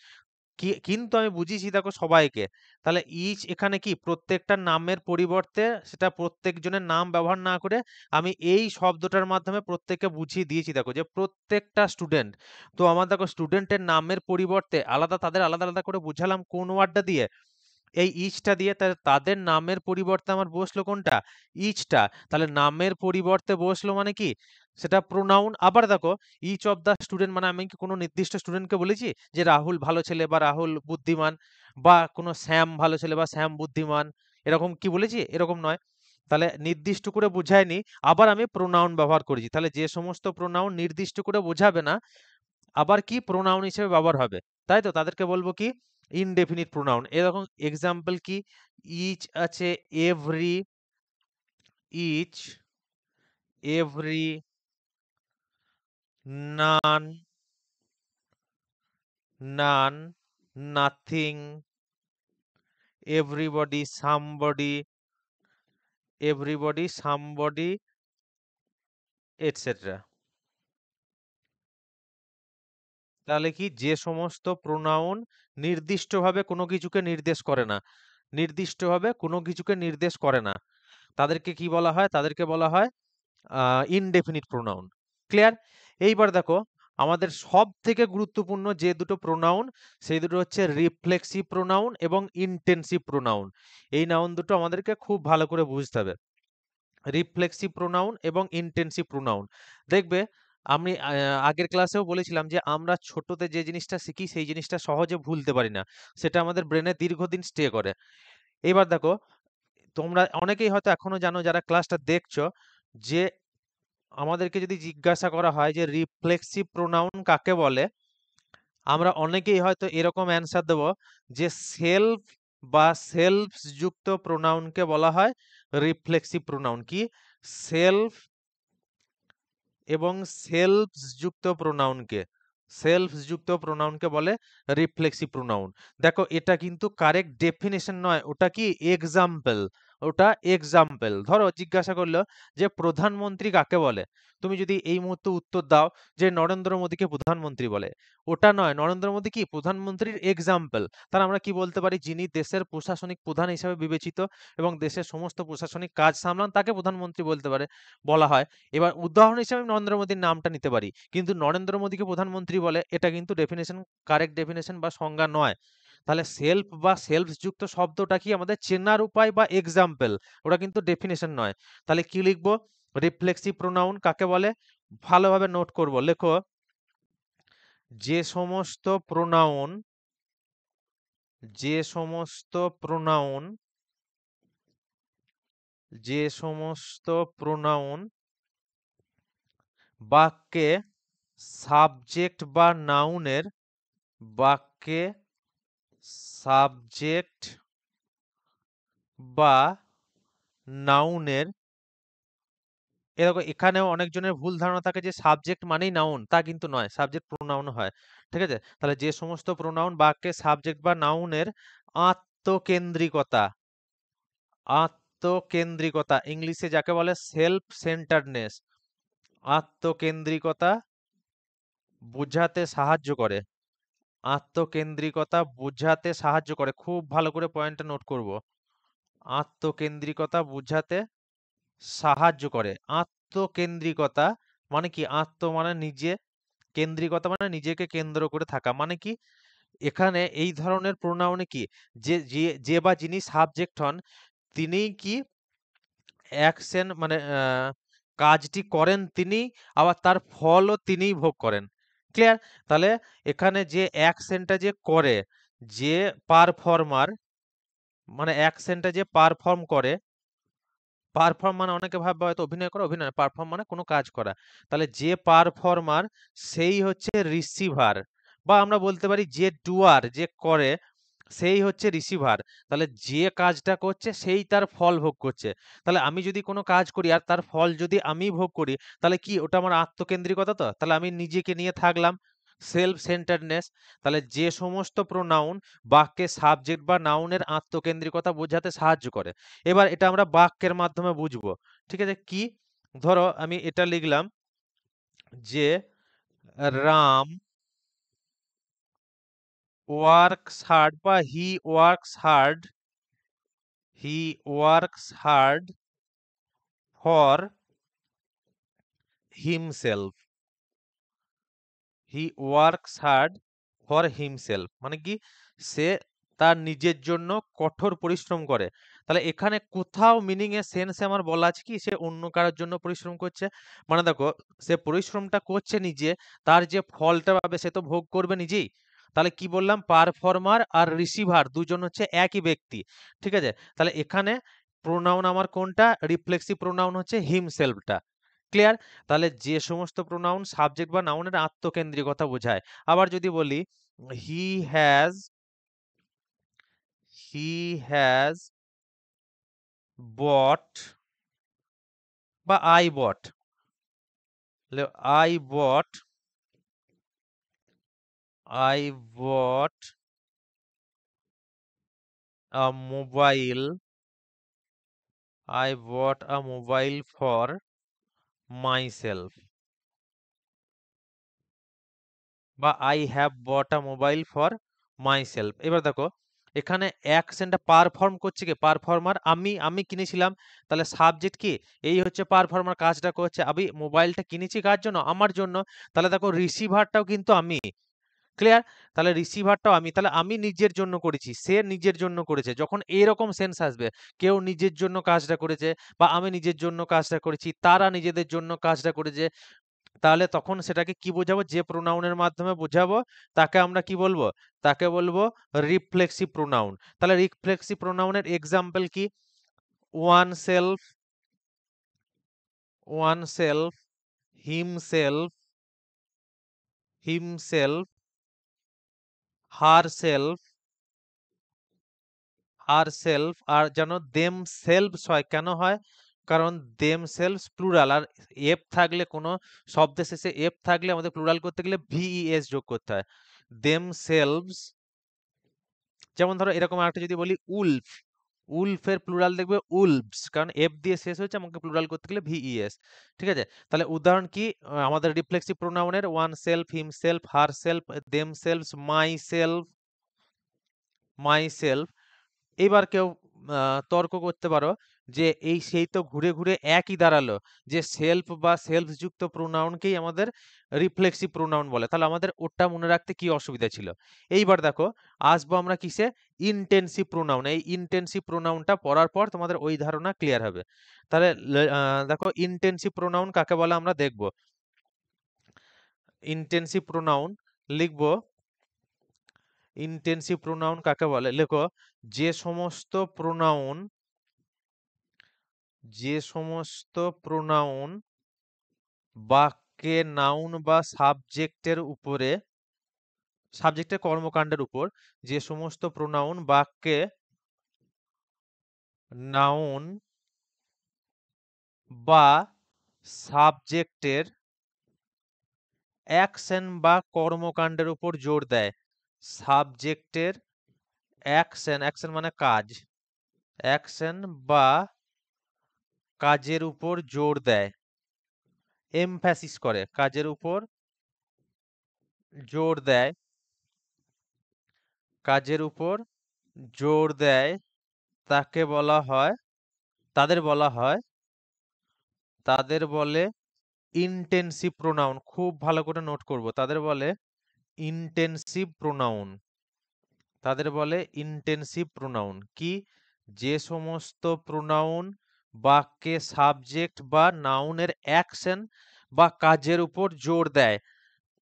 কিন্তু আমি বুঝিয়েছি দেখো সবাইকে। তাহলে ইচ এখানে কি, প্রত্যেকটা নামের পরিবর্তে, সেটা প্রত্যেকজনের নাম ব্যবহার না করে আমি এই শব্দটার মাধ্যমে প্রত্যেককে বুঝিয়ে দিয়েছি। দেখো যে প্রত্যেকটা স্টুডেন্ট, তো আমার দেখো স্টুডেন্টের নামের পরিবর্তে আলাদা, তাদের আলাদা আলাদা করে বুঝালাম কোন ওয়ার্ডটা দিয়ে, এই ইচটা দিয়ে। তাহলে তাদের নামের পরিবর্তে আমার বসলো কোনটা, ইচটা। তাহলে নামের পরিবর্তে বসলো মানে কি, সেটা প্রোনাউন। আবার দেখো ইচ অফ দা স্টুডেন্ট মানে আমি কি কোনো নির্দিষ্ট স্টুডেন্টকে বলেছি যে রাহুল ভালো ছেলে বা রাহুল বুদ্ধিমান, বা কোনো শ্যাম ভালো ছেলে বা শ্যাম বুদ্ধিমান, এরকম কি বলেছি, এরকম নয়। তাহলে নির্দিষ্ট করে বোঝায়নি, আবার আমি প্রোনাউন ব্যবহার করেছি। তাহলে যে সমস্ত প্রোনাউন নির্দিষ্ট করে বোঝাবে না, আবার কি প্রোনাউন হিসেবে ব্যবহার হবে, তাই তো, তাদেরকে বলবো কি, ইনডেফিনিট প্রোনাউন। এরকম এক্সাম্পল কি, ইচ আছে, every, each, every, none, none, nothing, everybody, somebody, everybody, somebody, etcetera. তাহলে কি, যে সমস্ত প্রোনাউন নির্দিষ্টভাবে কোনো কিছুকে নির্দেশ করে না, নির্দিষ্টভাবে কোনো কিছুকে নির্দেশ করে না, তাদেরকে কি বলা হয়, তাদেরকে বলা হয় ইনডেফিনিট প্রোনাউন। ক্লিয়ার? এইবার দেখো আমাদের সব থেকে গুরুত্বপূর্ণ যে দুটো প্রোনাউন সেই দুটো হচ্ছে রিফ্লেক্সিভ প্রোনাউন এবং ইন্টেন্সিভ প্রোনাউন। এই নাউন দুটো আমাদেরকে খুব ভালো করে বুঝতে হবে। রিফ্লেক্সিভ প্রোনাউন এবং ইন্টেন্সিভ প্রোনাউন। দেখবে আমি আগের ক্লাসেও বলেছিলাম যে আমরা ছোটতে যে জিনিসটা শিখি সেই জিনিসটা সহজে ভুলতে পারি না, সেটা আমাদের ব্রেনে দীর্ঘদিন স্টে করে। এবার দেখো তোমরা অনেকেই হয়তো এখনো জানো যারা ক্লাসটা দেখছো, যে আমাদেরকে যদি জিজ্ঞাসা করা হয় যে রিফ্লেক্সিভ প্রোনাউন কাকে বলে, আমরা অনেকেই হয়তো এরকম অ্যান্সার দেব যে সেলফ বা সেলফস যুক্ত প্রোনাউনকে বলা হয় রিফ্লেক্সিভ প্রোনাউন। কি? সেলফ এবং সেলফস যুক্ত প্রোনাউনকে, সেলফস যুক্ত প্রোনাউনকে বলে রিফ্লেক্সিভ প্রোনাউন। দেখো এটা কিন্তু কারেক্ট ডেফিনেশন নয়, ওটা কি এক্সাম্পল, ওটা এক্সাম্পল। ধরো জিজ্ঞাসা করলো যে প্রধানমন্ত্রী কাকে বলে, তুমি যদি এই মুহূর্তে উত্তর দাও যে নরেন্দ্র মোদীকে প্রধানমন্ত্রী বলে, ওটা নয়। নরেন্দ্র মোদী কি প্রধানমন্ত্রীর এক্সাম্পল। তাহলে আমরা কি বলতে পারি, যিনি দেশের প্রশাসনিক প্রধান হিসেবে বিবেচিত এবং দেশের সমস্ত প্রশাসনিক কাজ সামলান তাকে প্রধানমন্ত্রী বলতে পারে, বলা হয়। এবার উদাহরণ হিসেবে আমি নরেন্দ্র মোদীর নামটা নিতে পারি, কিন্তু নরেন্দ্র মোদীকে প্রধানমন্ত্রী বলে এটা কিন্তু ডেফিনেশন, কারেক্ট ডেফিনেশন বা সংজ্ঞা নয়। তাহলে সেলফ বা সেলফ যুক্ত শব্দটা কি আমাদের চেনার উপায় বা এক্সাম্পল, ওটা কিন্তু ডেফিনেশন নয়। তাহলে কি লিখবো? রিফ্লেক্সিভ প্রোনাউন কাকে বলে? ভালোভাবে নোট করব, লেখো যে সমস্ত প্রোনাউন, যে সমস্ত প্রোনাউন, যে সমস্ত প্রোনাউন বাক্যে সাবজেক্ট বা নাউনের, বাক্যে সাবজেক্ট বা নাউনের, এরকম এখানেও অনেকজনের ভুল ধারণা থাকে যে সাবজেক্ট মানেই নাউন, তা কিন্তু নয়, সাবজেক্ট প্রোনাউন হয়। ঠিক আছে? তাহলে যে সমস্ত প্রোনাউন বাক্যে সাবজেক্ট বা নাউনের আত্মকেন্দ্রিকতা, আত্মকেন্দ্রিকতা ইংলিশে যাকে বলে সেলফ সেন্টারনেস, আত্মকেন্দ্রিকতা বোঝাতে সাহায্য করে, আত্মকেন্দ্রিকতা বোঝাতে সাহায্য করে। খুব ভালো করে পয়েন্টটা নোট করব, আত্মকেন্দ্রিকতা বোঝাতে সাহায্য করে। আত্মকেন্দ্রিকতা মানে কি? আত্ম মানে নিজে, কেন্দ্রিকতা মানে নিজেকে কেন্দ্র করে থাকা। মানে কি? এখানে এই ধরনের প্রোনাউনে কি, যে যে যে বা যিনি সাবজেক্ট হন তিনি কি অ্যাকশন মানে কাজটি করেন তিনি, আবার তার ফলও তিনিই ভোগ করেন। ক্লিয়ার? তাহলে এখানে যে অ্যাকশনটা যে করে, যে পারফর্মার, মানে অ্যাকশনটা যে পারফর্ম করে, পারফর্ম মানে অনেকে ভাববে হয়তো অভিনয় করা, অভিনয় পারফর্ম মানে কোনো কাজ করা। তাহলে যে পারফর্মার সেই হচ্ছে রিসিভার, বা আমরা বলতে পারি যে ডুয়ার, যে করে সেই হচ্ছে রিসিভার। তাহলে যে কাজটা করছে সেই তার ফল ভোগ করছে। তাহলে আমি যদি কোনো কাজ করি আর তার ফল যদি আমি ভোগ করি, তাহলে কি ওটা আমার আত্মকেন্দ্রিকতা? তো তাহলে আমি নিজেকে নিয়ে থাকলাম, সেলফ সেন্টারনেস। তাহলে যে সমস্ত প্রোনাউন বাক্যে সাবজেক্ট বা নাউনের আত্মকেন্দ্রিকতা বোঝাতে সাহায্য করে। এবার এটা আমরা বাক্যের মাধ্যমে বুঝবো। ঠিক আছে? কি? ধরো আমি এটা লিখলাম যে রাম ওয়ার্কস হার্ড, বা he works hard, he works hard for himself, he works hard for himself মানে কি? সে তার নিজের জন্য কঠোর পরিশ্রম করে। তাহলে এখানে কোথাও মিনিং এর সেন্সে আমার বলা আছে কি সে অন্য কারোর জন্য পরিশ্রম করছে। মানে দেখো সে পরিশ্রমটা করছে নিজে, তার যে ফলটা পাবে সে তো ভোগ করবে নিজেই। তাহলে কি বললাম? পারফর্মার আর রিসিভার দুজন হচ্ছে একই ব্যক্তি। ঠিক আছে? তাহলে এখানে প্রোনাউন আমার কোনটা? রিফ্লেক্সিভ প্রোনাউন হচ্ছে হিমসেলফটা। ক্লিয়ার? তাহলে যে সমস্ত প্রোনাউন সাবজেক্ট বা নাউনের আত্মকেন্দ্রিকতা বোঝায়। আবার যদি বলি হি হ্যাজ, হি হ্যাজ বট, বা I bought, I bought, I bought a mobile, I bought a mobile for myself, বা I have bought a mobile for myself। এবার দেখো এখানে অ্যাকশনটা পারফর্ম করছে কি, পারফর্মার আমি কিনেছিলাম, তাহলে সাবজেক্ট কি, এই হচ্ছে পারফর্মার, কাজটা করছে। আমি মোবাইলটা কিনেছি কার জন্য, আমার জন্য, তাহলে দেখো রিসিভারটাও কিন্তু আমি। ক্লিয়ার? তাহলে রিসিভারটাও আমি, তাহলে আমি নিজের জন্য করেছি, সে নিজের জন্য করেছে। যখন এরকম সেন্স আসবে, কেউ নিজের জন্য কাজটা করেছে বা আমি নিজের জন্য কাজটা করেছি, তারা নিজেদের জন্য কাজটা করেছে, তাহলে তখন সেটাকে কি বোঝাবো, যে প্রোনাউনের মাধ্যমে বোঝাবো তাকে আমরা কি বলবো, তাকে বলবো রিফ্লেক্সিভ প্রোনাউন। তাহলে রিফ্লেক্সিভ প্রোনাউনের এক্সাম্পল কি, oneself, oneself, himself, himself, herself, আর সেলফ। আর যেন দেম সেলফস হয়, কেন হয়, কারণ দেম সেলফস প্লুরাল, আর এফ থাকলে, কোনো শব্দের শেষে এফ থাকলে আমাদের প্লুরাল করতে গেলে ভিইএস যোগ করতে হয়। দেম সেলফস, যেমন ধরো এরকম একটা যদি বলি উলফ, উলফের প্লুরাল দেখবে উলভস, কারণ এফ দিয়ে শেষ হচ্ছে, আমাকে প্লুরাল করতে গেলে ভিইএস। ঠিক আছে? তাহলে উদাহরণ কি, আমাদের রিফ্লেক্সিভ প্রোনাউনের oneself, himself, herself, themselves, myself, myself. এবার কেউ তর্ক করতে পারো যে এই সেই তো ঘুরে ঘুরে একই দাঁড়ালো, যে সেলফ বা সেলফ যুক্ত প্রোনাউনকেই আমাদের রিফ্লেক্সিভ প্রোনাউন বলে, তাহলে আমাদের ওটা মনে রাখতে কি অসুবিধা ছিল। এইবার দেখো আসবো আমরা কিসে, ইনটেনসিভ প্রোনাউন। এই ইনটেনসিভ প্রোনাউনটা পড়ার পর তোমাদের ওই ধারণা ক্লিয়ার হবে। তাহলে দেখো ইনটেনসিভ প্রোনাউন কাকে বলে আমরা দেখব। ইনটেনসিভ প্রোনাউন লিখবো, ইনটেনসিভ প্রোনাউন কাকে বলে, লেখো যে সমস্ত প্রোনাউন, যে সমস্ত প্রোনাউন বাক্যে নাউন বা সাবজেক্টের উপরে, সাবজেক্টের কর্মকাণ্ডের উপর, যে সমস্ত প্রোনাউন বাক্যে নাউন বা সাবজেক্টের অ্যাকশন বা কর্মকাণ্ডের উপর জোর দেয়, সাবজেক্টের অ্যাকশন, অ্যাকশন মানে কাজ, অ্যাকশন বা কাজের উপর জোর দেয়, এমফ্যাসিস করে, কাজের উপর জোর দেয়, কাজের উপর জোর দেয়, তাকে বলা হয়, তাদের বলা হয়, তাদের বলে ইনটেনসিভ প্রোনাউন। খুব ভালো করে নোট করব, তাদের বলে ইনটেনসিভ প্রোনাউন, তাদের বলে ইনটেনসিভ প্রোনাউন। কি, যে সমস্ত প্রোনাউন বাক্যে সাবজেক্ট বা নাউনের অ্যাকশন বা কাজের উপর জোর দেয়,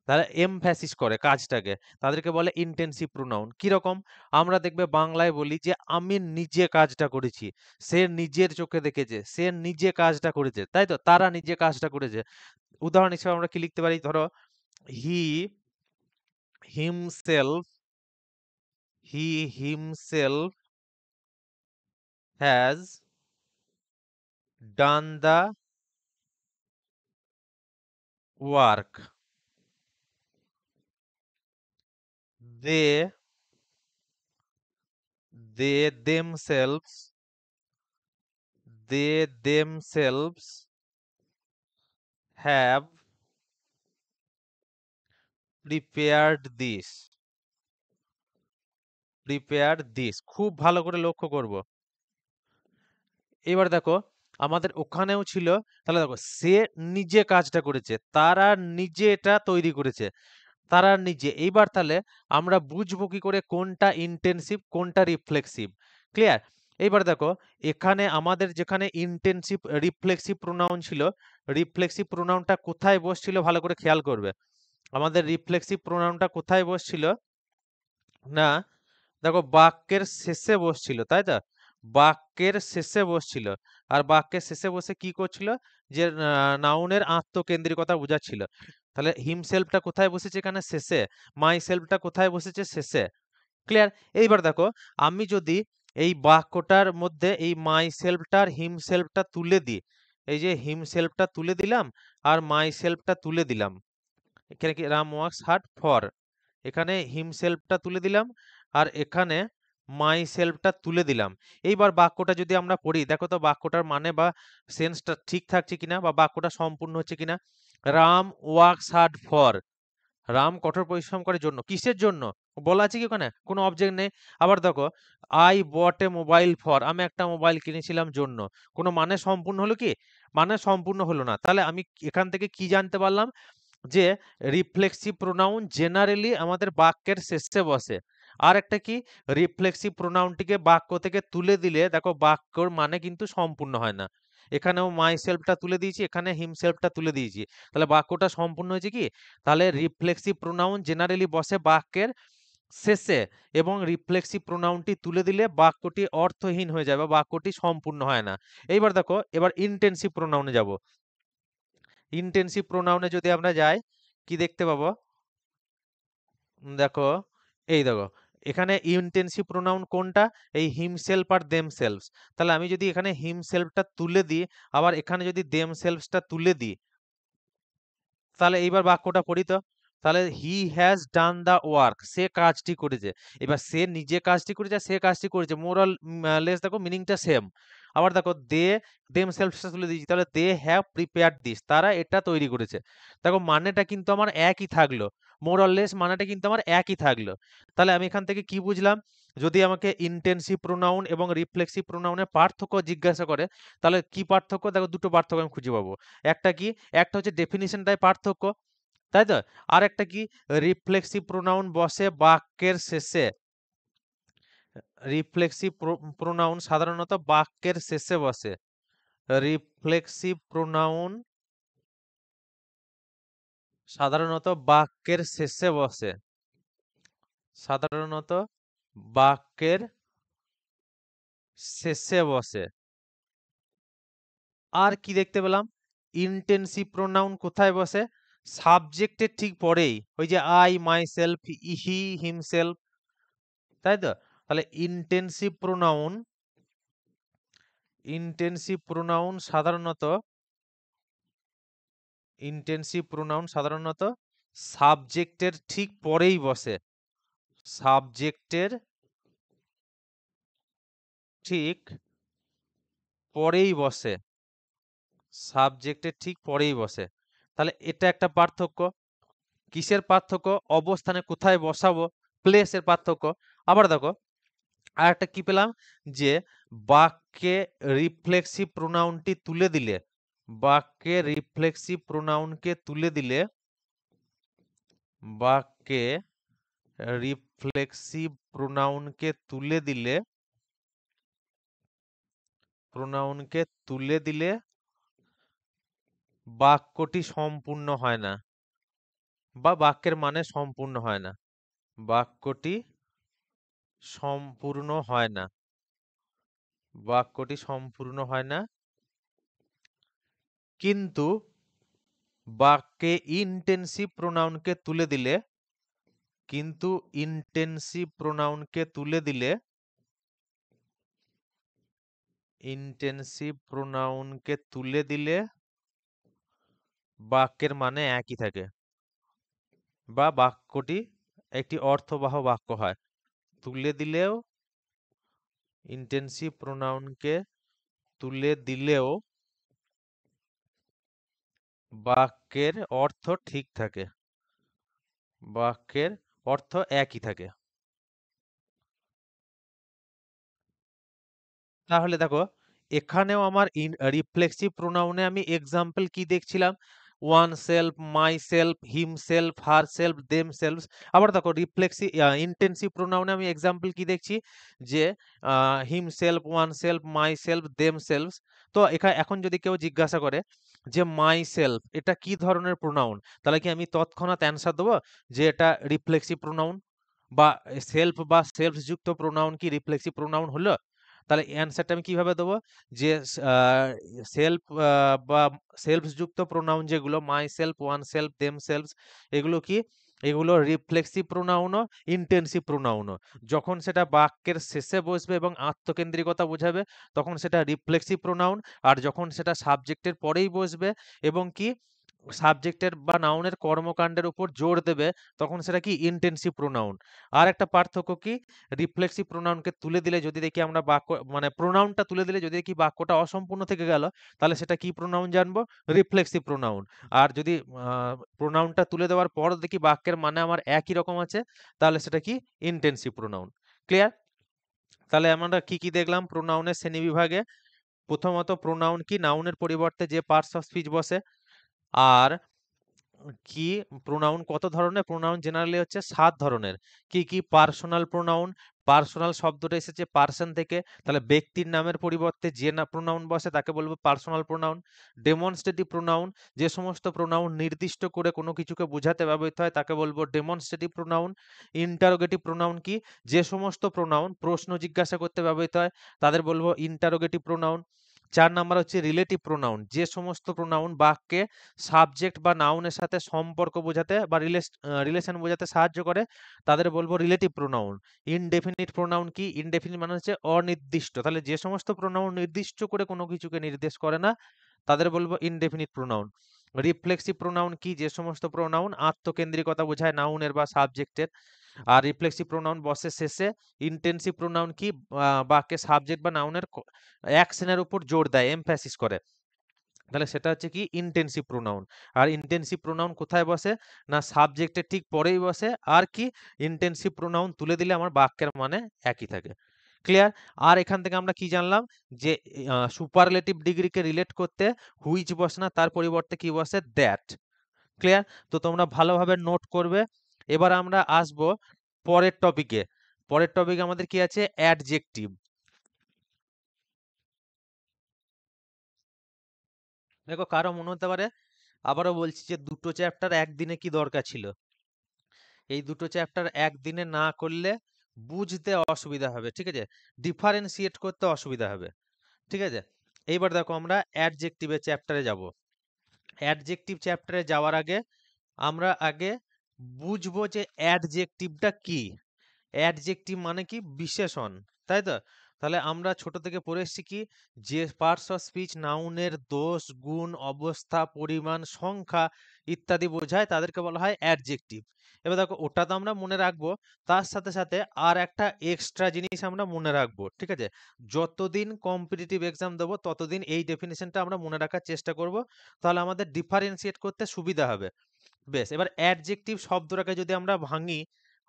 তারা এমফ্যাসিস করে কাজটাকে, তাদেরকে বলে ইনটেনসিভ প্রোনাউন। কিরকম, আমরা দেখবে বাংলায় বলি যে আমি নিজে কাজটা করেছি, সে নিজের চোখে দেখেছে, সে নিজে কাজটা করেছে, তাই তো, তারা নিজে কাজটা করেছে। উদাহরণ হিসেবে আমরা কি লিখতে পারি, ধরো he himself, he himself has done the work, they they themselves, they themselves have prepared this, prepared this। খুব ভালো করে লক্ষ্য করব। এবার দেখো আমাদের ওখানেও ছিল, তাহলে দেখো সে নিজে কাজটা করেছে, তারা নিজে এটা তৈরি করেছে, তারা নিজে। এইবার তাহলে আমরা বুঝবো কি করে কোনটা ইনটেনসিভ কোনটা রিফ্লেক্সিভ, ক্লিয়ার? এইবার দেখো এখানে আমাদের যেখানে ইনটেনসিভ রিফ্লেক্সিভ প্রোনাউন ছিল, রিফ্লেক্সিভ প্রোনাউনটা কোথায় বসছিল ভালো করে খেয়াল করবে। আমাদের রিফ্লেক্সিভ প্রোনাউনটা কোথায় বসছিল, না দেখো বাক্যের শেষে বসছিল, তাই তো, বাক্যের শেষে বসছিল। আর বাক্যের শেষে বসে কি করছিল, যে নাউনের আত্মকেন্দ্রিকতা বোঝাচ্ছিল। তাহলে হিমসেলফটা কোথায় বসেছে, এখানে শেষে। মাই সেলফটা কোথায় বসেছে, শেষে। ক্লিয়ার? এইবার দেখো আমি যদি এই বাক্যটার মধ্যে এই মাই সেলফটা আর হিমসেলফটা তুলে দিই, এই যে হিমসেলফটা তুলে দিলাম আর মাই সেলফটা তুলে দিলাম, এখানে কি রাম ওয়ার্কস হার্ড ফর, এখানে হিমসেলফটা তুলে দিলাম আর এখানে মাই সেলফটা তুলে দিলাম। এইবার বাক্যটা যদি আমরা পড়ি, দেখো তো বাক্যটার মানে বা সেন্সটা ঠিক থাকছে কিনা বা বাক্যটা সম্পূর্ণ হচ্ছে কিনা। Ram works hard for, Ram কঠোর পরিশ্রম করে জন্য, কিসের জন্য, বলা আছে কি ওখানে? কোনো অবজেক্ট নেই। আবার দেখো, I bought A mobile for, আমি একটা মোবাইল কিনেছিলাম জন্য। কোনো মানে সম্পূর্ণ হলো কি? মানে সম্পূর্ণ হলো না। তাহলে আমি এখান থেকে কি জানতে পারলাম? যে রিফ্লেক্সিভ প্রোনাউন জেনারেলি আমাদের বাক্যের শেষে বসে। আর একটা কি, রিফ্লেক্সিভ প্রোনাউনটিকে বাক্য থেকে তুলে দিলে দেখো বাক্যর মানে কিন্তু সম্পূর্ণ হয় না। এখানেও মাই সেলফটা তুলে দিয়েছি, এখানে হিমসেলফটা তুলে দিয়েছি, তাহলে বাক্যটা সম্পূর্ণ হয়েছে কি? তাহলে রিফ্লেক্সিভ প্রোনাউন জেনারেলি বসে বাক্যের শেষে, এবং রিফ্লেক্সিভ প্রোনাউনটি তুলে দিলে বাক্যটি অর্থহীন হয়ে যায় বা বাক্যটি সম্পূর্ণ হয় না। এইবার দেখো, এবার ইনটেনসিভ প্রোনাউনে যাব। ইনটেনসিভ প্রোনাউনে যদি আমরা যাই, কি দেখতে পাবো? দেখো, এই দেখো, এখানে ইনটেনসিভ প্রোনাউন কোনটা? এই হিমসেলফ আর দেমসেলভস। তাহলে আমি যদি এখানে হিমসেলফটা তুলে দিই, আবার এখানে যদি দেমসেলভসটা তুলে দিই, তাহলে এইবার বাক্যটা পড়ি তো। তাহলে he has done the work, সে কাজটি করেছে। এবার সে নিজে কাজটি করেছে আর সে কাজটি করেছে, মোরাল লেস দেখো মিনিংটা সেম। আবার দেখো দে দেমসেলভসটা তুলে দিয়েছি, তাহলে দে হ্যাভ প্রিপেয়ার্ড দিস, তারা এটা তৈরি করেছে। দেখো মানেটা কিন্তু আমার একই থাকলো, মোর অর লেস মানেটা কিন্তু আমার একই থাকলো। তাহলে আমি এখান থেকে কি বুঝলাম? যদি আমাকে ইনটেনসিভ প্রোনাউন এবং রিফ্লেক্সিভ প্রোনাউনের পার্থক্য জিজ্ঞাসা করে, তাহলে কি পার্থক্য? দেখো দুটো পার্থক্য আমি খুঁজে পাবো। একটা কি? একটা হচ্ছে ডেফিনিশনটাই পার্থক্য, তাই তো? আর একটা কি? রিফ্লেক্সিভ প্রোনাউন বসে বাক্যের শেষে। রিফ্লেক্সিভ প্রোনাউন সাধারণত বাক্যের শেষে বসে। রিফ্লেক্সিভ প্রোনাউন সাধারণত বাক্যের শেষে বসে। সাধারণত বাক্যের শেষে বসে। আর কি দেখতে পেলাম? ইনটেনসিভ প্রোনাউন কোথায় বসে? সাবজেক্টের ঠিক পরেই, ওই যে I, my self, he, himself, তাই তো? তাহলে ইনটেনসিভ প্রোনাউন সাধারণত সাবজেক্টের ঠিক পরেই বসে। সাবজেক্টের ঠিক পরেই বসে। সাবজেক্টের ঠিক পরেই বসে। তাহলে এটা একটা পার্থক্য। কিসের পার্থক্য? অবস্থানে কোথায় বসাবো, প্লেসের পার্থক্য। আবার দেখো, আর একটা কি পেলাম? যে বাক্যে রিফ্লেক্সিভ প্রোনাউনটি তুলে দিলে, বাক্যে রিফ্লেক্সিভ প্রোনাউনকে তুলে দিলে, বাক্যে রিফ্লেক্সিভ প্রোনাউনকে তুলে দিলে, প্রোনাউনকে তুলে দিলে বাক্যটি সম্পূর্ণ হয় না বা বাক্যের মানে সম্পূর্ণ হয় না। বাক্যটি সম্পূর্ণ হয় না। বাক্যটি সম্পূর্ণ হয় না। কিন্তু বাক্যে ইনটেনসিভ প্রোনাউনকে তুলে দিলে, কিন্তু ইনটেনসিভ প্রোনাউনকে তুলে দিলে, ইনটেনসিভ প্রোনাউনকে তুলে দিলে বাক্যের মানে একই থাকে বা বাক্যটি একটি অর্থবহ বাক্য হয়। তুলে দিলেও, ইনটেনসিভ প্রোনাউনকে তুলে দিলেও বাক্যের অর্থ ঠিক থাকে, বাক্যের অর্থ একই থাকে। তাহলে দেখো, এখানেও আমার রিফ্লেক্সিভ প্রোনাউনে আমি এক্সাম্পল কি দেখছিলাম? One self, my self, himself, herself, them self. আবার দেখো রিফ্লেক্সিভ ইনটেনসিভ প্রোনাউনে আমি এক্সাম্পল কি দেখছি? যে himself, oneself, myself, themself. তো এখানে এখন যদি কেউ জিজ্ঞাসা করে যে মাই সেলফ এটা কি ধরনের প্রোনাউন, তাহলে কি আমি তৎক্ষণাৎ অ্যান্সার দেবো যে এটা রিফ্লেক্সিভ প্রোনাউন? বা সেলফ বা সেলফ যুক্ত প্রোনাউন কি রিফ্লেক্সিভ প্রোনাউন হলো? তাহলে অ্যান্সারটা আমি কিভাবে দেবো? যে সেলফ বা সেলফ যুক্ত প্রোনাউন যেগুলো my self, one self, them self, এগুলো কি? এগুলো রিফ্লেক্সিভ প্রোনাউনও, ইনটেনসিভ প্রোনাউনও। যখন সেটা বাক্যের শেষে বসবে এবং আত্মকেন্দ্রিকতা বোঝাবে, তখন সেটা রিফ্লেক্সিভ প্রোনাউন। আর যখন সেটা সাবজেক্টের পরেই বসবে এবং কি সাবজেক্টের বা নাউনের কর্মকাণ্ডের উপর জোর দেবে, তখন সেটা কি ইনটেনসিভ প্রোনাউন। আর একটা পার্থক্য কি, রিফ্লেক্সিভ প্রোনাউনকে তুলে দিলে যদি দেখি আমরা বাক্য মানে প্রোনাউনটা তুলে দিলে যদি দেখি বাক্যটা অসম্পূর্ণ থেকে গেল, তাহলে সেটা কি প্রোনাউন জানবো, রিফ্লেক্সিভ প্রোনাউন। আর যদি প্রোনাউনটা তুলে দেওয়ার পর দেখি বাক্যের মানে আমার একই রকম আছে, তাহলে সেটা কি ইনটেনসিভ প্রোনাউন। ক্লিয়ার? তাহলে আমরা কি কি দেখলাম প্রোনাউনের শ্রেণীবিভাগে। প্রথমত প্রোনাউন কি, নাউনের পরিবর্তে যে পার্টস অফ স্পিচ বসে। আর কি প্রোনাউন কত ধরনের, প্রোনাউন জেনারেলি হচ্ছে 7 ধরনের। কি কি, পার্সোনাল প্রোনাউন, পার্সোনাল শব্দটা এসেছে পার্সন থেকে, তাহলে ব্যক্তির নামের পরিবর্তে যে না প্রোনাউন বসে তাকে বলবো পার্সোনাল প্রোনাউন। ডেমনস্ট্রেটিভ প্রোনাউন, যে সমস্ত প্রোনাউন নির্দিষ্ট করে কোনো কিছুকে বোঝাতে ব্যবহৃত হয় তাকে বলবো ডেমনস্ট্রেটিভ প্রোনাউন। ইন্টারোগেটিভ প্রোনাউন কি, যে সমস্ত প্রোনাউন প্রশ্ন জিজ্ঞাসা করতে ব্যবহৃত হয় তাদের বলবো ইন্টারোগেটিভ প্রোনাউন। 4 নাম্বার হচ্ছে রিলেটিভ প্রোনাউন, যে সমস্ত প্রোনাউন বাক্যে সাবজেক্ট বা নাউনের সাথে সম্পর্ক বোঝাতে বা রিলেশন বোঝাতে সাহায্য করে তাদের বলবো রিলেটিভ প্রোনাউন। ইনডেফিনিট প্রোনাউন কি, ইনডেফিনিট মানে হচ্ছে অনির্দিষ্ট, তাহলে যে সমস্ত প্রোনাউন নির্দিষ্ট করে কোনো কিছুকে নির্দেশ করে না তাদের বলবো ইনডেফিনিট প্রোনাউন। রিফ্লেক্সিভ প্রোনাউন কি, যে সমস্ত প্রোনাউন আত্মকেন্দ্রিকতা বোঝায় নাউনের বা সাবজেক্টের। আর রিফ্লেক্সিভ প্রোনাউন বসে শেষে। ইন্টেন্সিভ প্রোনাউন কি, বাক্যে সাবজেক্ট বা নাউনের অ্যাকশনের উপর জোর দেয়, এমফ্যাসিস করে, তাহলে সেটা হচ্ছে কি ইন্টেন্সিভ প্রোনাউন। আর ইন্টেন্সিভ প্রোনাউন কোথায় বসে না, সাবজেক্টের ঠিক পরেই বসে। আর কি, ইন্টেন্সিভ প্রোনাউন তুলে দিলে আমার বাক্যের মানে একই থাকে। ক্লিয়ার? আর এখান থেকে আমরা কি জানলাম, যে সুপারলেটিভ ডিগ্রিকে রিলেট করতে হুইচ বসে না, তার পরিবর্তে কি বসে, দ্যাট। ক্লিয়ার? তো তোমরা ভালোভাবে নোট করবে। এবার আমরা আসব পরের টপিকে। পরের টপিকে আমাদের কি আছে, অ্যাডজেক্টিভ। দেখো কারো মনে হতে পারে, আবারও বলছি, যে দুটো চ্যাপ্টার একদিনে কি দরকার ছিল। এই দুটো চ্যাপ্টার একদিনে না করলে বুঝতে অসুবিধা হবে, ঠিক আছে, ডিফারেন্সিয়েট করতে অসুবিধা হবে, ঠিক আছে। এইবার দেখো আমরা অ্যাডজেক্টিভের চ্যাপ্টারে যাব। অ্যাডজেক্টিভ চ্যাপ্টারে যাওয়ার আগে আমরা আগে বুঝবো যে অ্যাডজেক্টিভটা কি। অ্যাডজেক্টিভ মানে কি, বিশেষণ, তাই তো। তাহলে আমরা ছোট থেকে পড়ে এসেছি কি, যে পার্টস অফ স্পিচ নাউনের দোষ গুণ অবস্থা পরিমাণ সংখ্যা ইত্যাদি বোঝায় তাদেরকে বলা হয় অ্যাডজেক্টিভ। এবার দেখো ওটা তো আমরা মনে রাখবো, তার সাথে সাথে আর একটা এক্সট্রা জিনিস আমরা মনে রাখবো, ঠিক আছে। যতদিন কম্পিটিটিভ এক্সাম দেবো ততদিন এই ডেফিনেশনটা আমরা মনে রাখার চেষ্টা করব, তাহলে আমাদের ডিফারেন্সিয়েট করতে সুবিধা হবে। বেশ, এবার অ্যাডজেক্টিভ শব্দটাকে যদি আমরা ভাঙি,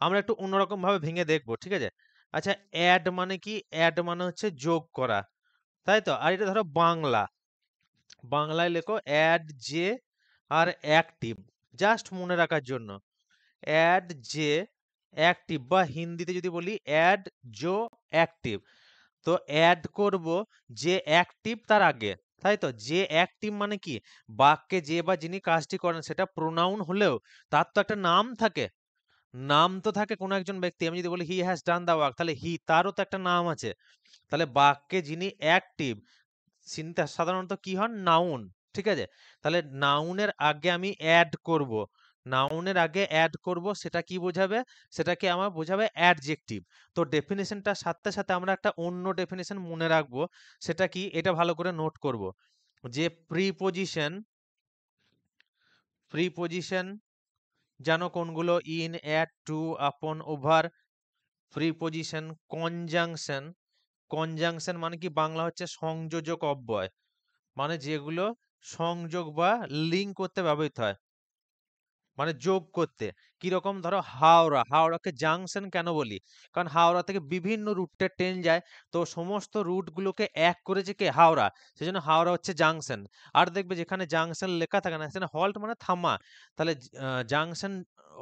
আমরা একটু অন্যরকম ভাবে ভেঙে দেখবো, ঠিক আছে। আচ্ছা, অ্যাড মানে কি, অ্যাড মানে হচ্ছে যোগ করা, তাই তো। আর এটা ধরো বাংলা, বাংলায় লেখো অ্যাড যে আর অ্যাক্টিভ, জাস্ট মনে রাখার জন্য। অ্যাড যে অ্যাক্টিভ, বা হিন্দিতে যদি বলি অ্যাড জো অ্যাক্টিভ, তো অ্যাড করব যে অ্যাক্টিভ তার আগে, তাই তো। যে অ্যাক্টিভ মানে কি, বাক্যে যে বা যিনি কাজটি করেন সেটা প্রোনাউন হলেও তার তো একটা নাম থাকে, নাম তো থাকে কোনো একজন ব্যক্তি। আমি যদি বলি he has done the work, তাহলে হি তারও তো একটা নাম আছে। তাহলে বাক্যে যিনি অ্যাক্টিভ চিন্তা সাধারণত কি হন, নাউন, ঠিক আছে। তাহলে নাউনের আগে আমি অ্যাড করব, নাউনের আগে অ্যাড করব, সেটা কি বোঝাবে, সেটাকে আমার বোঝাবে অ্যাডজেক্টিভ। তো ডেফিনেশনটার সাথে সাথে আমরা একটা অন্য ডেফিনেশন মনে রাখবো, সেটা কি, এটা ভালো করে নোট করব, যে প্রিপোজিশন, প্রিপোজিশন জানো কোনগুলো, ইন, অ্যাট, টু, আপন, ওভার। প্রিপোজিশন, কনজাংশন, কনজাংশন মানে কি, বাংলা হচ্ছে সংযোজক অব্যয়, মানে যেগুলো সংযোগ বা লিঙ্ক করতে ব্যবহৃত হয়, মানে যোগ করতে। কিরকম, ধরো হাওড়া, হাওড়াকে জাংশন কেন বলি, কারণ হাওড়া থেকে বিভিন্ন রুটে ট্রেন যায়, তো সমস্ত রুটগুলোকে এক করেছে কে, হাওড়া, সেজন্য হাওড়া হচ্ছে জাংশন। আর দেখবে যেখানে জাংশন লেখা থাকে না সেখানে হল্ট মানে থামা, তাহলে জাংশন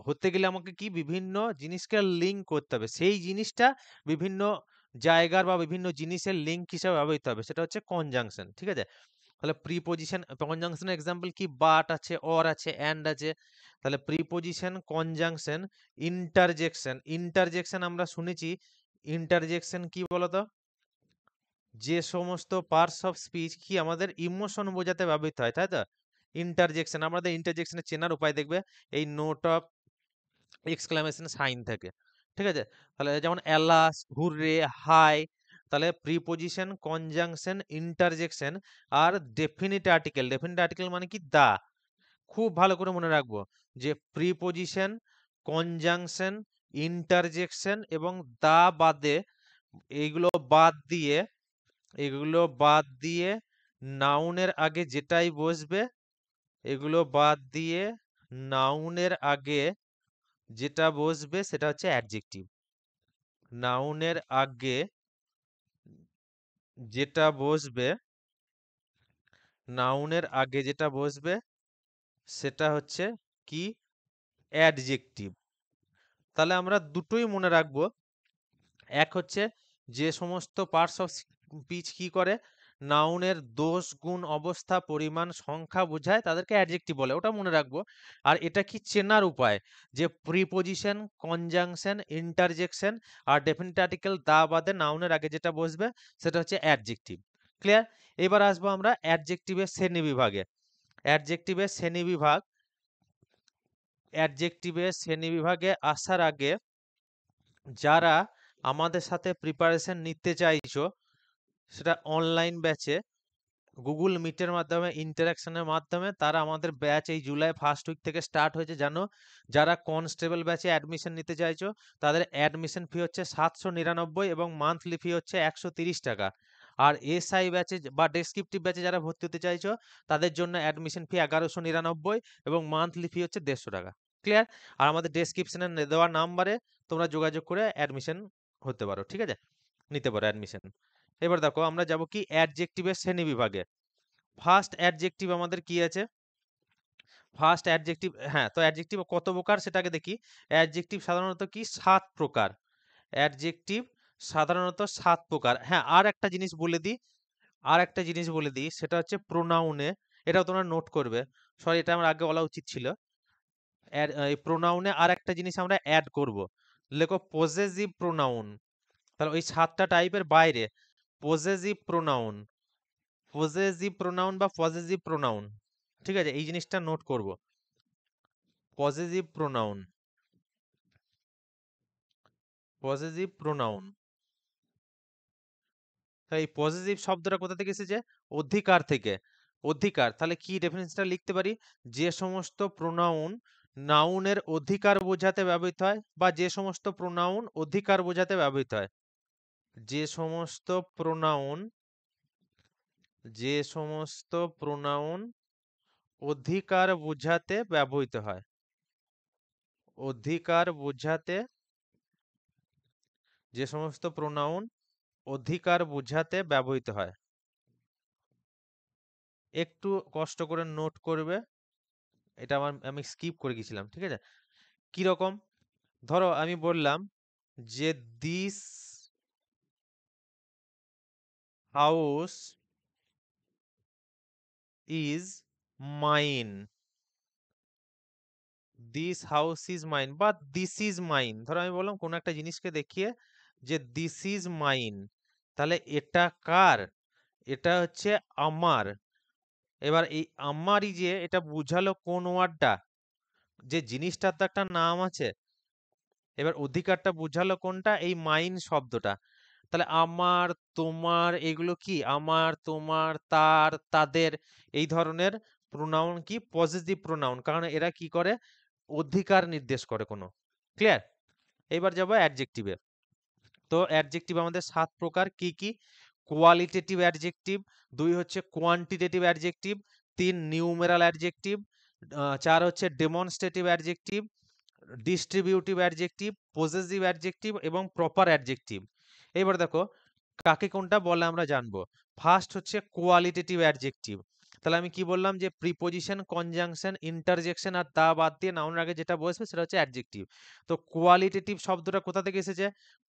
হতে গেলে আমাকে কি বিভিন্ন জিনিসকে লিঙ্ক করতে হবে, সেই জিনিসটা বিভিন্ন জায়গার বা বিভিন্ন জিনিসের লিঙ্ক হিসাবে ব্যবহৃত হবে, সেটা হচ্ছে কনজাংশন, ঠিক আছে। তাহলে প্রিপোজিশন, কনজাংশনের এক্সাম্পল কি, বাট আছে, অর আছে, অ্যান্ড আছে। তাহলে প্রিপোজিশন, কনজাংশন, ইন্টারজেকশন। ইন্টারজেকশন আমরা শুনেছি, ইন্টারজেকশন কি বলতো, যে সমস্ত পার্টস অফ স্পিচ কি আমাদের ইমোশন বোঝাতে ব্যবহৃত হয়, তাই তো। ইন্টারজেকশন, আমাদের ইন্টারজেকশনের চেনার উপায় দেখবে এই নোট অফ এক্সক্লামেশন সাইন থাকে, ঠিক আছে। তাহলে যেমন অ্যালাস, হুররে, হাই। তাহলে প্রিপোজিশন, কনজাংশন, ইন্টারজেকশন আর ডেফিনিট আর্টিকেল। ডেফিনিট আর্টিকেল মানে কি, দা। খুব ভালো করে মনে রাখবো যে প্রিপজিশন, কনজাংশন, ইন্টারজেকশন এবং দা বাদে এগুলো বাদ দিয়ে নাউনের আগে যেটাই বসবে, এগুলো বাদ দিয়ে নাউনের আগে যেটা বসবে সেটা হচ্ছে অ্যাডজেক্টিভ। নাউনের আগে যেটা বসবে নাউনের আগে যেটা বসবে সেটা হচ্ছে কি? অ্যাডজেক্টিভ। তাহলে আমরা দুটোই মনে রাখবো। এক হচ্ছে যে সমস্ত পার্টস অফ স্পিচ কি করে, নাউনের দোষ, গুণ, অবস্থা, পরিমাণ, সংখ্যা বোঝায়, তাদেরকে অ্যাডজেক্টিভ বলে, ওটা মনে রাখবো। আর এটা কি চেনার উপায়, যে প্রিপজিশন, কনজাংশন, ইন্টারজেকশন আর ডেফিনিট আর্টিকেল দা বাদে নাউনের আগে যেটা বসবে সেটা হচ্ছে অ্যাডজেক্টিভ। ক্লিয়ার? এবার আসবো আমরা অ্যাডজেক্টিভের শ্রেণীবিভাগে। অ্যাডজেক্টিভের শ্রেণীবিভাগ অ্যাডজেক্টিভের শ্রেণীবিভাগে আসার আগে যারা আমাদের সাথে প্রিপারেশন নিতে চাইছো, সেটা অনলাইন ব্যাচে গুগল মিটের মাধ্যমে ইন্টারাকশনের মাধ্যমে, তারা আমাদের ব্যাচ এই জুলাই ফার্স্ট উইক থেকে স্টার্ট হয়েছে জানো। যারা কনস্টেবল ব্যাচে অ্যাডমিশন নিতে চাইছো তাদের অ্যাডমিশন ফি হচ্ছে 799 এবং মান্থলি ফি হচ্ছে 130 টাকা। আর এসআই ব্যাচে বা ডেসক্রিপটিভ ব্যাচে যারা ভর্তি হতে চাইছো তাদের জন্য অ্যাডমিশন ফি 1199 এবং মান্থলি ফি হচ্ছে 150 টাকা। ক্লিয়ার? আর আমাদের ডেসক্রিপশনে দেওয়া নাম্বারে তোমরা যোগাযোগ করে অ্যাডমিশন হতে পারো, ঠিক আছে, নিতে পারো অ্যাডমিশন। এবার দেখো আমরা যাব কি অ্যাডজেক্টিভের শ্রেণী বিভাগে। ফার্স্ট অ্যাডজেক্টিভ আমাদের কি আছে? ফার্স্ট অ্যাডজেক্টিভ, হ্যাঁ, তো অ্যাডজেক্টিভ কত প্রকার সেটাকে দেখি। অ্যাডজেক্টিভ সাধারণত কি 7 প্রকার। অ্যাডজেক্টিভ সাধারণত 7 প্রকার। হ্যাঁ, আর একটা জিনিস বলে দিই, সেটা হচ্ছে প্রোনাউনে। এটাও তোমরা নোট করবে। সরি, এটা আমার আগে বলা উচিত ছিল। এই প্রোনাউনে আর একটা জিনিস আমরা অ্যাড করব। লেখো পজেসিভ প্রোনাউন। তাহলে ওই 7টা টাইপের বাইরে পজেসিভ প্রোনাউন বা পজেসিভ প্রোনাউন, ঠিক আছে, এই জিনিসটা নোট করব। Possessive pronoun. তাই এই পজেসিভ শব্দটা কোথা থেকে এসেছে? অধিকার থেকে। অধিকার, তাহলে কি ডেফিনেশনটা লিখতে পারি? যে সমস্ত প্রোনাউন নাউনের অধিকার বোঝাতে ব্যবহৃত হয়, বা যে সমস্ত প্রোনাউন অধিকার বোঝাতে ব্যবহৃত হয়। যে সমস্ত প্রোনাউন যে সমস্ত প্রোনাউন অধিকার বোঝাতে ব্যবহৃত হয়। অধিকার বোঝাতে যে সমস্ত প্রোনাউন অধিকার বোঝাতে ব্যবহৃত হয়। একটু কষ্ট করে নোট করবে, এটা আমি স্কিপ করে গেছিলাম, ঠিক আছে। কি রকম? ধরো আমি বললাম যে this house is mine. This house is mine বা দিস ইজ মাইন। ধরো আমি বললাম কোন একটা জিনিসকে দেখিয়ে যে দিস ইজ মাইন, তাহলে এটা কার? এটা হচ্ছে আমার। এবার এই আমারই যে এটা বুঝালো কোন ওয়ার্ডটা? যে জিনিসটার তো একটা নাম আছে। এবার অধিকারটা বুঝালো কোনটা? এই মাইন শব্দটা। তাহলে আমার, তোমার, এগুলো কি? আমার, তোমার, তার, তাদের, এই ধরনের প্রোনাউন কি? পজিটিভ প্রোনাউন, কারণ এরা কি করে? অধিকার নির্দেশ করে কোনো। ক্লিয়ার? এবার যাবো অ্যাডজেক্টিভে। তো অ্যাডজেক্টিভ আমাদের 7 প্রকার। কি কি? কোয়ালিটেটিভ অ্যাডজেক্টিভ, 2 হচ্ছে কোয়ান্টিটেটিভ অ্যাডজেক্টিভ, 3 নিউমেরাল অ্যাডজেক্টিভ, 4 হচ্ছে demonstrative adjective, distributive adjective, possessive adjective এবং প্রপার অ্যাডজেক্টিভ। এবার দেখো কাকে কোনটা বলে আমরা জানবো। ফার্স্ট হচ্ছে কোয়ালিটেটিভ অ্যাডজেক্টিভ। তাহলে আমি কি বললাম? যে প্রিপজিশন, কনজাংশন, ইন্টারজেকশন আর দা বাদ দিয়ে নাউনের আগে যেটা বসবে সেটা হচ্ছে অ্যাডজেক্টিভ। তো কোয়ালিটেটিভ শব্দটা কোথা থেকে এসেছে?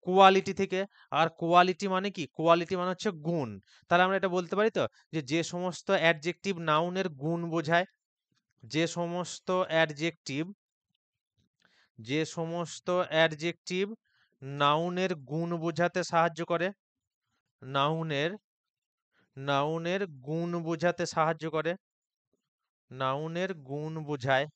কোয়ালিটি থেকে। আর কোয়ালিটি মানে কি? কোয়ালিটি মানে হচ্ছে গুণ। তাহলে আমরা এটা বলতে পারি তো, যে যে সমস্ত অ্যাডজেক্টিভ নাউনের গুণ বোঝায়, যে সমস্ত অ্যাডজেক্টিভ যে সমস্ত অ্যাডজেক্টিভ নাউনের গুণ বোঝাতে সাহায্য করে, নাউনের নাউনের গুণ বোঝাতে সাহায্য করে, নাউনের গুণ বোঝায়,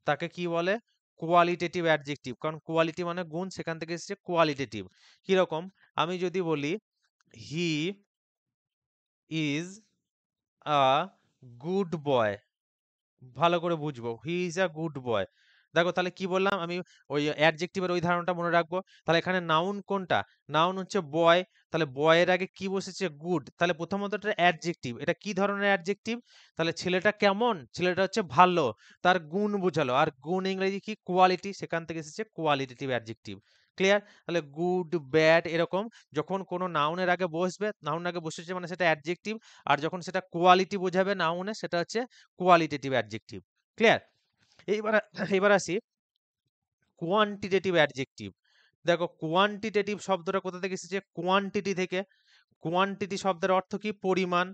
তাকে কি বলে? Qualitative adjective. কারণ কোয়ালিটি মানে গুণ, সেখান থেকে এসেছে কোয়ালিটেটিভ। কিরকম? আমি যদি বলি he is a good boy, ভালো করে বুঝবো। He is a good boy. দেখো তাহলে কি বললাম আমি, ওই অ্যাডজেক্টিভের ওই ধারণাটা মনে রাখবো। তাহলে এখানে নাউন কোনটা? নাউন হচ্ছে বয়। তাহলে বয়ের আগে কি বসেছে? গুড। তাহলে প্রথমত এটা অ্যাডজেক্টিভ। এটা কি ধরনের অ্যাডজেক্টিভ? তাহলে ছেলেটা কেমন? ছেলেটা হচ্ছে ভালো। তার গুণ বোঝালো। আর গুণ ইংরেজি কি? কোয়ালিটি। সেখান থেকে এসেছে কোয়ালিটেটিভ অ্যাডজেক্টিভ। ক্লিয়ার? তাহলে গুড, ব্যাড এরকম যখন কোনো নাউনের আগে বসবে, নাউনের আগে বসেছে মানে সেটা অ্যাডজেক্টিভ। আর যখন সেটা কোয়ালিটি বোঝাবে নাউনে, সেটা হচ্ছে কোয়ালিটেটিভ অ্যাডজেক্টিভ। ক্লিয়ার? এইবার এইবার আসি কোয়ান্টিটেটিভ অ্যাডজেক্টিভ। দেখো কোয়ান্টিটেটিভ শব্দটা কোথা থেকে এসেছে? কোয়ান্টিটি থেকে। কোয়ান্টিটি শব্দের অর্থ কি? পরিমাণ।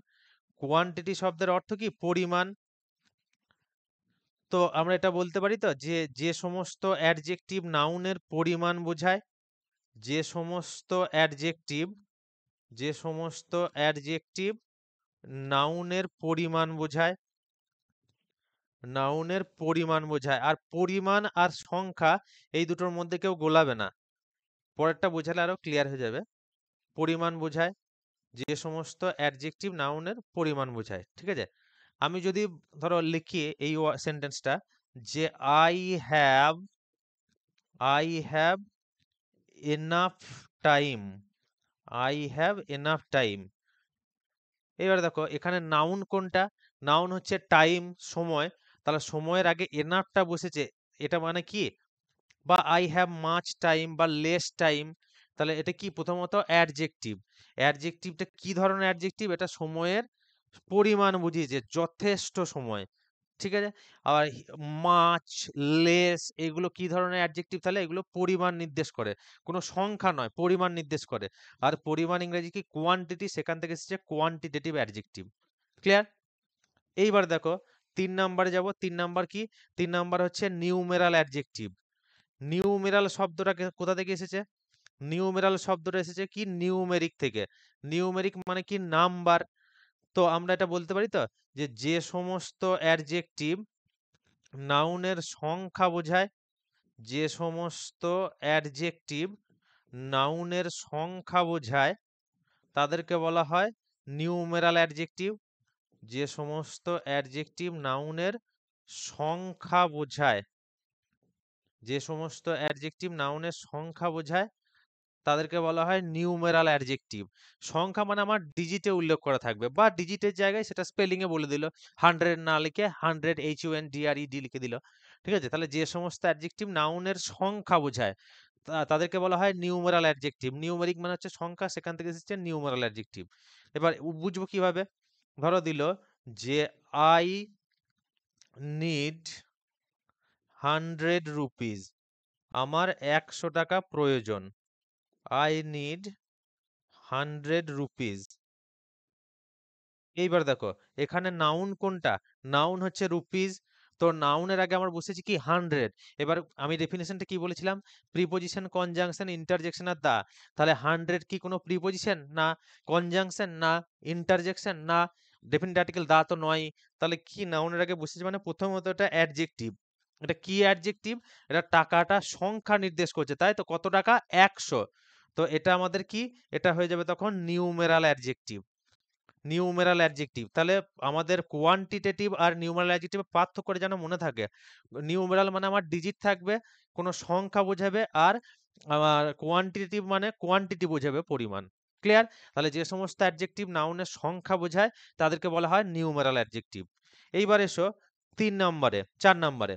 কোয়ান্টিটি শব্দের অর্থ কি? পরিমাণ। তো আমরা এটা বলতে পারি তো যে যে সমস্ত অ্যাডজেক্টিভ নাউনের পরিমাণ বোঝায়, যে সমস্ত অ্যাডজেক্টিভ যে সমস্ত অ্যাডজেক্টিভ নাউনের পরিমাণ বোঝায়, নাউনের পরিমাণ বোঝায়। আর পরিমাণ আর সংখ্যা এই দুটোর মধ্যে কেউ গোলাবে না। পরেরটা বোঝালে আরো ক্লিয়ার হয়ে যাবে। পরিমাণ বোঝায়, যে সমস্ত অ্যাডজেক্টিভ নাউনের পরিমাণ বোঝায়। ঠিক আছে? আমি যদি ধরো লিখি এই সেন্টেন্সটা যে I have I have enough time, I have enough time. এবার দেখো এখানে নাউন কোনটা? নাউন হচ্ছে টাইম, সময়। তাহলে সময়ের আগে এনাফটা বসেছে, এটা মানে কি? বা আই হ্যাভ মাচ টাইম বা লেস টাইম। তাহলে এটা কি? প্রথমত অ্যাডজেক্টিভ। অ্যাডজেক্টিভটা কি ধরনের অ্যাডজেক্টিভ? এটা সময়ের পরিমাণ বুঝিয়েছে, যথেষ্ট সময়। ঠিক আছে? আবার মাচ, লেস এগুলো কি ধরনের অ্যাডজেক্টিভ? তাহলে এগুলো পরিমাণ নির্দেশ করে, কোনো সংখ্যা নয়, পরিমাণ নির্দেশ করে। আর পরিমাণ ইংরেজি কি? কোয়ান্টিটি। সেখান থেকে এসেছে কোয়ান্টিটেটিভ অ্যাডজেক্টিভ। ক্লিয়ার? এইবার দেখো 3 নাম্বারে যাব। 3 নাম্বার কি? 3 নাম্বার হচ্ছে নিউমেরাল অ্যাডজেক্টিভ। নিউমেরাল শব্দটা কোথা থেকে এসেছে? নিউমেরাল শব্দটা এসেছে কি? নিউমেরিক থেকে। নিউমেরিক মানে কি? নাম্বার। তো আমরা এটা বলতে পারি তো যে যে সমস্ত অ্যাডজেক্টিভ নাউনের সংখ্যা বোঝায়, যে সমস্ত অ্যাডজেক্টিভ নাউনের সংখ্যা বোঝায় তাদেরকে বলা হয় নিউমেরাল অ্যাডজেক্টিভ। যে সমস্ত অ্যাডজেক্টিভ নাউনের সংখ্যা বোঝায়, যে সমস্ত অ্যাডজেক্টিভ নাউনের সংখ্যা বোঝায় তাদেরকে বলা হয় নিউমেরাল অ্যাডজেক্টিভ। সংখ্যা মানে আমার ডিজিটে উল্লেখ করা থাকবে, বা ডিজিটের জায়গায় সেটা স্পেলিং এ বলে দিল, 100 না লিখে 100 HUNDRED লিখে দিল। ঠিক আছে? তাহলে যে সমস্ত অ্যাডজেক্টিভ নাউনের সংখ্যা বোঝায় তাদেরকে বলা হয় নিউমেরাল অ্যাডজেক্টিভ। নিউমেরিক মানে হচ্ছে সংখ্যা, সেখান থেকে এসেছে নিউমেরাল অ্যাডজেক্টিভ। এবার বুঝবো কিভাবে? ধরো দিল যে আই নিড 100 রুপিজ, আমার 100 টাকা প্রয়োজন। I need 100 rupees. এইবার দেখো এখানে নাউন কোনটা? নাউন হচ্ছে রুপিজ। তো নাউনের আগে আমার বসেছি কি? 100। এবার আমি ডেফিনেশনটা কি বলেছিলাম? প্রিপজিশন, কনজাংশন, ইন্টারজেকশন আর দা। তাহলে 100 কি কোনো প্রিপজিশন? না। কনজাংশন? না। ইন্টারজেকশন? না। ডেফিনিট আর্টিকেল দা তো নয়। তাহলে কি নাউনের আগে বসেছে? মানে প্রথমত এটা অ্যাডজেক্টিভ। এটা কি অ্যাডজেক্টিভ? এটা টাকাটা সংখ্যা নির্দেশ করছে, তাই তো? কত টাকা? 100। তো এটা আমাদের কি? এটা হয়ে যাবে তখন নিউমেরাল অ্যাডজেক্টিভ। Numeral adjective. তাহলে আমাদের কোয়ান্টিটেটিভ আর নিউমেরাল অ্যাডজেক্টিভ পার্থক্যটা যেন মনে থাকে। নিউমেরাল মানে আমার ডিজিট থাকবে, কোনো সংখ্যা বোঝাবে। আর আমার কোয়ান্টিটেটিভ মানে কোয়ান্টিটি বোঝাবে, পরিমাণ। ক্লিয়ার? তাহলে যে সমস্ত অ্যাডজেক্টিভ নাউনের সংখ্যা বোঝায় তাদেরকে বলা হয় নিউমেরাল অ্যাডজেক্টিভ। এইবার এসো 3 নম্বরে, 4 নম্বরে।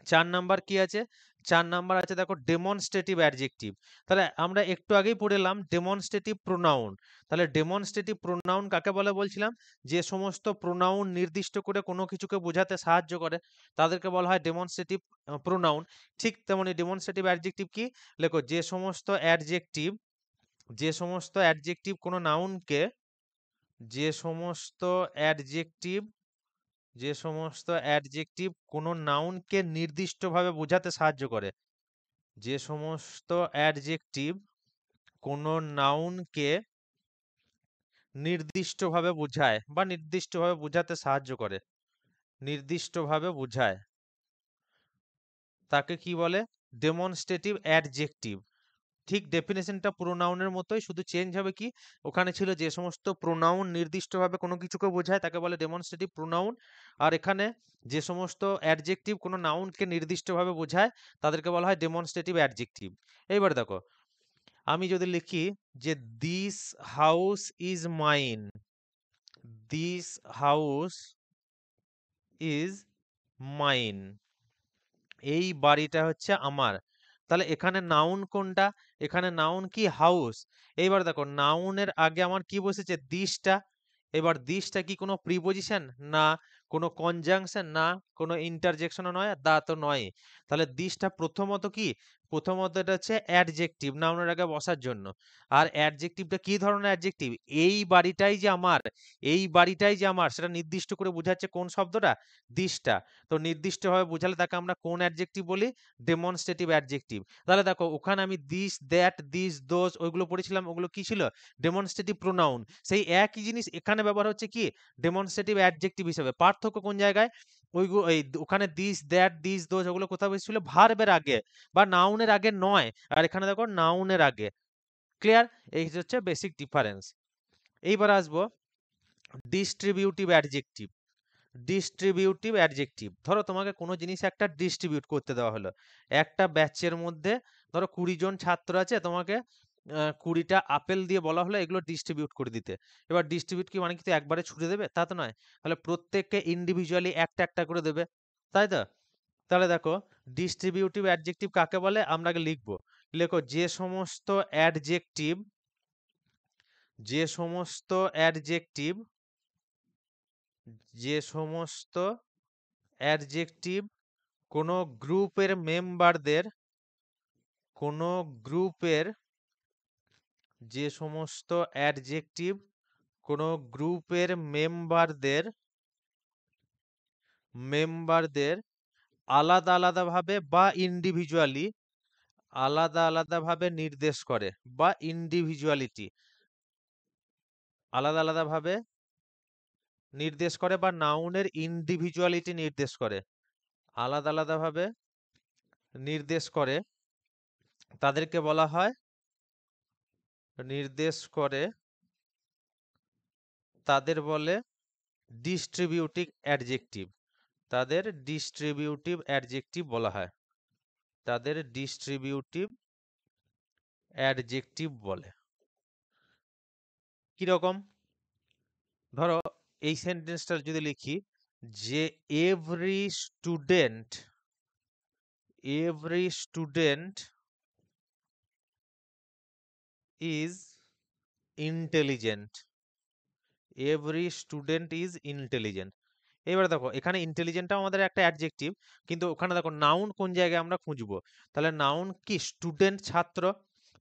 4 নাম্বার কি আছে? 4 নাম্বার আছে দেখো ডেমনস্ট্রেটিভ অ্যাডজেক্টিভ। তাহলে আমরা একটু আগেই পড়লাম ডেমনস্ট্রেটিভ প্রোনাউন। তাহলে ডেমনস্ট্রেটিভ প্রোনাউন কাকে বলে বলছিলাম? যে সমস্ত প্রোনাউন নির্দিষ্ট করে কোনো কিছুকে বোঝাতে সাহায্য করে তাদেরকে বলা হয় ডেমনস্ট্রেটিভ প্রোনাউন। ঠিক তেমনি ডেমনস্ট্রেটিভ অ্যাডজেক্টিভ কি? লেখো যে সমস্ত অ্যাডজেক্টিভ কোনো নাউনকে, যে সমস্ত অ্যাডজেক্টিভ যে সমস্ত অ্যাডজেক্টিভ কোনো নাউনকে নির্দিষ্টভাবে বোঝাতে সাহায্য করে। যে সমস্ত অ্যাডজেক্টিভ কোনো নাউনকে নির্দিষ্টভাবে বোঝায় বা নির্দিষ্টভাবে বোঝাতে সাহায্য করে, নির্দিষ্টভাবে বোঝায়, তাকে কি বলে? Demonstrative adjective. ঠিক ডেফিনেশনটা প্রোনাউনের মতোই, শুধু চেঞ্জ হবে কি, ওখানে ছিল যে সমস্ত প্রোনাউন নির্দিষ্টভাবে কোনো কিছুকে বোঝায় তাকে বলে ডেমনস্ট্রেটিভ প্রোনাউন, আর এখানে যে সমস্ত অ্যাডজেক্টিভ কোনো নাউনকে নির্দিষ্টভাবে বোঝায় তাদেরকে বলা হয় ডেমনস্ট্রেটিভ অ্যাডজেক্টিভ। এইবার দেখো, আমি যদি লিখি যে this house is mine, this house is mine, এই বাড়িটা হচ্ছে আমার, তাহলে এখানে নাউন কোনটা? এখানে নাউন কি? হাউস। এইবার দেখো নাউনের আগে আমার কি বসেছে? দিসটা। এবার দিসটা কি কোনো প্রিপজিশন? না। কোনো কনজাংশন? না। কোনো ইন্টারজেকশনও নয়, দা তো নয়। তাহলে দিসটা প্রথমত কি? প্রথমত এটা হচ্ছে অ্যাডজেক্টিভ, নাউনের আগে বসার জন্য। আর অ্যাডজেক্টিভটা কি ধরনের অ্যাডজেক্টিভ? এই বাড়িটাই যে আমার, এই বাড়িটাই যে আমার, সেটা নির্দিষ্ট করে বোঝাচ্ছে কোন শব্দটা? দিসটা। তো নির্দিষ্টভাবে বোঝালে তাকে আমরা কোন অ্যাডজেক্টিভ বলি? Demonstrative adjective. তাহলে দেখো ওখানে আমি দিস, দ্যাট, দিস, দোজ ওইগুলো পড়েছিলাম, ওগুলো কি ছিল? Demonstrative pronoun. সেই একই জিনিস এখানে ব্যবহার হচ্ছে কি? ডেমনস্ট্রেটিভ অ্যাডজেক্টিভ হিসেবে। পার্থক্য কোন জায়গায়? ওখানে দিস, দ্যাট, দিস, দোজ ওগুলো কোথাও এসেছিল? ভার্বের আগে বা নাউনের আগে নয়, আর এখানে দেখো নাউনের আগে। ক্লিয়ার? এই হচ্ছে বেসিক ডিফারেন্স। এইবার আসবো ডিস্ট্রিবিউটিভ অ্যাডজেক্টিভ। ডিস্ট্রিবিউটিভ অ্যাডজেক্টিভ, ধরো তোমাকে কোনো জিনিস একটা ডিস্ট্রিবিউট করতে দেওয়া হলো। একটা ব্যাচের মধ্যে ধরো 20 জন ছাত্র আছে, তোমাকে 20টা আপেল দিয়ে বলা হলো এগুলো ডিস্ট্রিবিউট করে দিতে। এবার ডিস্ট্রিবিউট কি মানে কি একবারে ছুড়ে দেবে? তা তো নয়, তাহলে প্রত্যেককে ইন্ডিভিজুয়ালি একটা একটা করে দেবে, তাই তো? তাহলে দেখো ডিস্ট্রিবিউটিভ অ্যাডজেক্টিভ কাকে বলে আমরা আগে লিখবো। লেখো যে সমস্ত অ্যাডজেক্টিভ, যে সমস্ত অ্যাডজেক্টিভ, যে সমস্ত অ্যাডজেক্টিভ কোনো গ্রুপের মেম্বারদের, কোনো গ্রুপের, যে সমস্ত অ্যাডজেক্টিভ কোনো গ্রুপের মেম্বারদের, মেম্বারদের আলাদা আলাদাভাবে বা ইন্ডিভিজুয়ালি, আলাদা আলাদাভাবে নির্দেশ করে, বা ইন্ডিভিজুয়ালিটি আলাদা আলাদাভাবে নির্দেশ করে, বা নাউনের ইন্ডিভিজুয়ালিটি নির্দেশ করে, আলাদা আলাদাভাবে নির্দেশ করে, তাদেরকে বলা হয়, নির্দেশ করে তাদের বলে ডিস্ট্রিবিউটিভ অ্যাডজেক্টিভ, তাদের ডিস্ট্রিবিউটিভ অ্যাডজেক্টিভ বলা হয়, তাদের ডিস্ট্রিবিউটিভ অ্যাডজেক্টিভ বলে। কিরকম? ধরো এই সেন্টেন্সটা যদি লিখি যে every student, every student is intelligent, every student is intelligent. এবারে দেখো এখানে ইন্টেলিজেন্টটাও আমাদের একটা অ্যাডজেক্টিভ, কিন্তু ওখানে দেখো নাউন কোন জায়গায় আমরা খুঁজবো? তাহলে নাউন কি? স্টুডেন্ট, ছাত্র,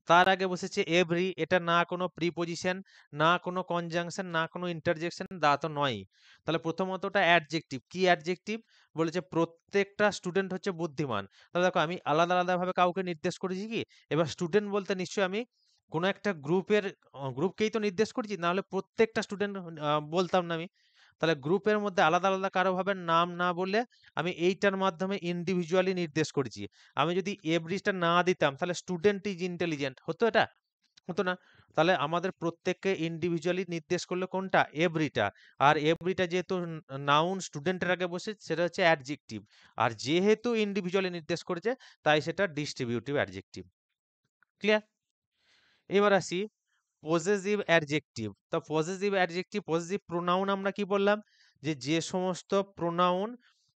তার আগে বসেছে এভরি, এটা না কোনো প্রিপজিশন, না কোনো কনজাংশন, না কোনো ইন্টারজেকশন, দা তো নয়। তাহলে প্রথমত ওটা অ্যাডজেক্টিভ। কি অ্যাডজেক্টিভ? বলেছে প্রত্যেকটা স্টুডেন্ট হচ্ছে বুদ্ধিমান। তাহলে দেখো আমি আলাদা আলাদা ভাবে কাউকে নির্দেশ করেছি কি? এবার স্টুডেন্ট বলতে নিশ্চয়ই আমি কোনো একটা গ্রুপের, গ্রুপকেই তো নির্দেশ করেছি, না হলে প্রত্যেকটা স্টুডেন্ট বলতাম না আমি। তাহলে গ্রুপের মধ্যে আলাদা আলাদা কারো ভাবে নাম না বলে আমি এইটার মাধ্যমে ইন্ডিভিজুয়ালি নির্দেশ করেছি। আমি যদি এভরিটা না দিতাম তাহলে স্টুডেন্ট ইজ ইন্টেলিজেন্ট হতো? এটা হতো না। তাহলে আমাদের প্রত্যেককে ইন্ডিভিজুয়ালি নির্দেশ করলে কোনটা? এভরিটা। আর এভরিটা যেহেতু নাউন স্টুডেন্টের আগে বসে, সেটা হচ্ছে অ্যাডজেক্টিভ। আর যেহেতু ইন্ডিভিজুয়ালি নির্দেশ করেছে, তাই সেটা ডিস্ট্রিবিউটিভ অ্যাডজেক্টিভ। ক্লিয়ার? এবার আসি পজেসিভ অ্যাডজেক্টিভ। তো পজেসিভ অ্যাডজেক্টিভ, পজেসিভ প্রোনাউন আমরা কি বললাম? যে যে সমস্ত প্রোনাউন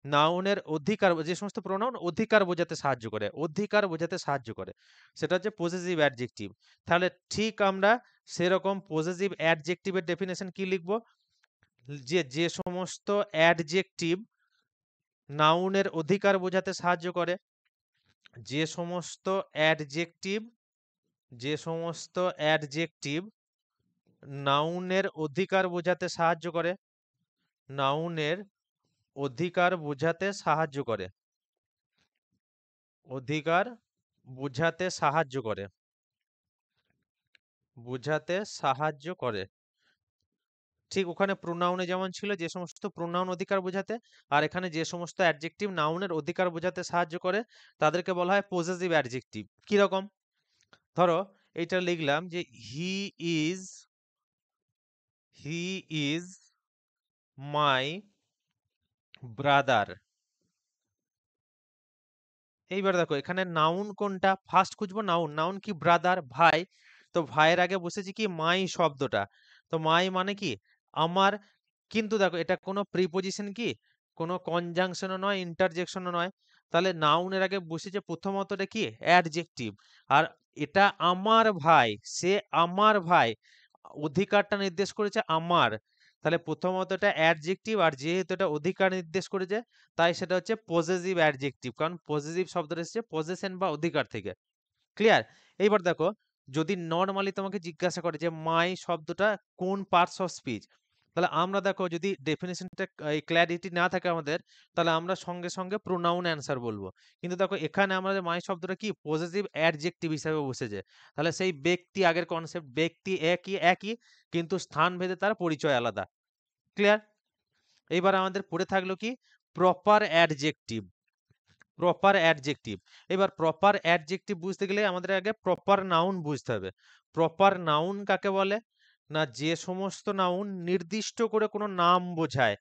নাউনের অধিকার, যে সমস্ত প্রোনাউন অধিকার বোঝাতে সাহায্য করে, অধিকার বোঝাতে সাহায্য করে, সেটা হচ্ছে পজেসিভ অ্যাডজেক্টিভ। তাহলে ঠিক আমরা সেরকম পজেসিভ অ্যাডজেক্টিভের ডেফিনেশন কি লিখব? যে যে সমস্ত অ্যাডজেক্টিভ নাউনের অধিকার বোঝাতে সাহায্য করে, যে সমস্ত অ্যাডজেক্টিভ, যে সমস্ত অ্যাডজেক্টিভ নাউনের অধিকার বোঝাতে সাহায্য করে, নাউনের অধিকার বোঝাতে সাহায্য করে, অধিকার বোঝাতে সাহায্য করে, বোঝাতে সাহায্য করে। ঠিক ওখানে প্রোনাউনে যেমন ছিল যে সমস্ত প্রোনাউন অধিকার বোঝাতে, আর এখানে যে সমস্ত অ্যাডজেক্টিভ নাউনের অধিকার বোঝাতে সাহায্য করে তাদেরকে বলা হয় পজেসিভ অ্যাডজেক্টিভ। কিরকম? ধরো এইটা লিখলাম যে is he is my brother. এইবার দেখো এখানে নাউন কোনটা, ফার্স্ট খুঁজবো নাউন। নাউন কি? ব্রাদার, ভাই। তো ভাইয়ের আগে বসেছি কি? মাই শব্দটা। তো মাই মানে কি? আমার। কিন্তু দেখো এটা কোনো প্রিপোজিশন কি? কোনো কনজাংশনও নয়, ইন্টারজেকশনও নয়। তাহলে নাউনের আগে বসেছে প্রথমত এটা কি? অ্যাডজেক্টিভ। আর এটা আমার ভাই, সে আমার ভাই, অধিকারটা নির্দেশ করেছে আমার। তাহলে প্রথমত এটা অ্যাডজেক্টিভ, আর যেহেতু এটা অধিকার নির্দেশ করেছে তাই সেটা হচ্ছে পজেসিভ অ্যাডজেক্টিভ, কারণ পজেসিভ শব্দটা এসেছে পজেশন বা অধিকার থেকে। ক্লিয়ার? এইবার দেখো যদি নর্মালি তোমাকে জিজ্ঞাসা করে যে মাই শব্দটা কোন পার্টস অফ স্পিচ, তাহলে আমরা দেখো যদি ডেফিনেশনটা ক্ল্যারিটি না থাকে আমাদের, তাহলে আমরা সঙ্গে সঙ্গে প্রোনাউন অ্যান্সার বলবো। কিন্তু দেখো এখানে আমাদের মাই শব্দটা কি? পজেসিভ অ্যাডজেক্টিভ হিসাবে বসেছে। তাহলে সেই ব্যক্তি, আগের কনসেপ্ট, ব্যক্তি একই একই, কিন্তু স্থান ভেদে তার পরিচয় আলাদা। ক্লিয়ার? এইবার আমাদের পড়ে থাকলো কি? Proper adjective. Proper adjective. এবার প্রপার অ্যাডজেক্টিভ বুঝতে গেলে আমাদের আগে প্রপার নাউন বুঝতে হবে। প্রপার নাউন কাকে বলে? না, যে সমস্ত নাউন নির্দিষ্ট করে কোনো নাম বোঝায়।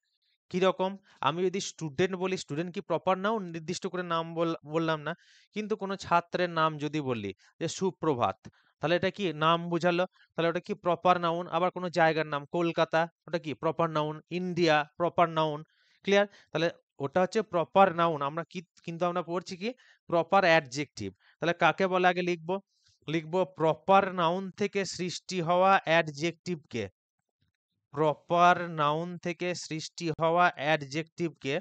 কিরকম? আমি যদি স্টুডেন্ট বলি, স্টুডেন্ট কি প্রপার নাউন? নির্দিষ্ট করে নাম বললাম না। কিন্তু কোনো ছাত্রের নাম যদি বলি যে সুপ্রভাত, তাহলে এটা কি? নাম বুঝালো। তাহলে ওটা কি? Proper noun. আবার কোনো জায়গার নাম কলকাতা, ওটা কি? Proper noun. India, proper noun. Clear? তাহলে ওটা হচ্ছে প্রপার নাউন। আমরা কি কিন্তু আমরা পড়ছি কি? Proper adjective. তাহলে কাকে বলে আগে লিখবো? লিখবো প্রপার নাউন থেকে সৃষ্টি হওয়া অ্যাডজেক্টিভকে। প্রপার নাউন থেকে সৃষ্টি হওয়া অ্যাডজেক্টিভকে,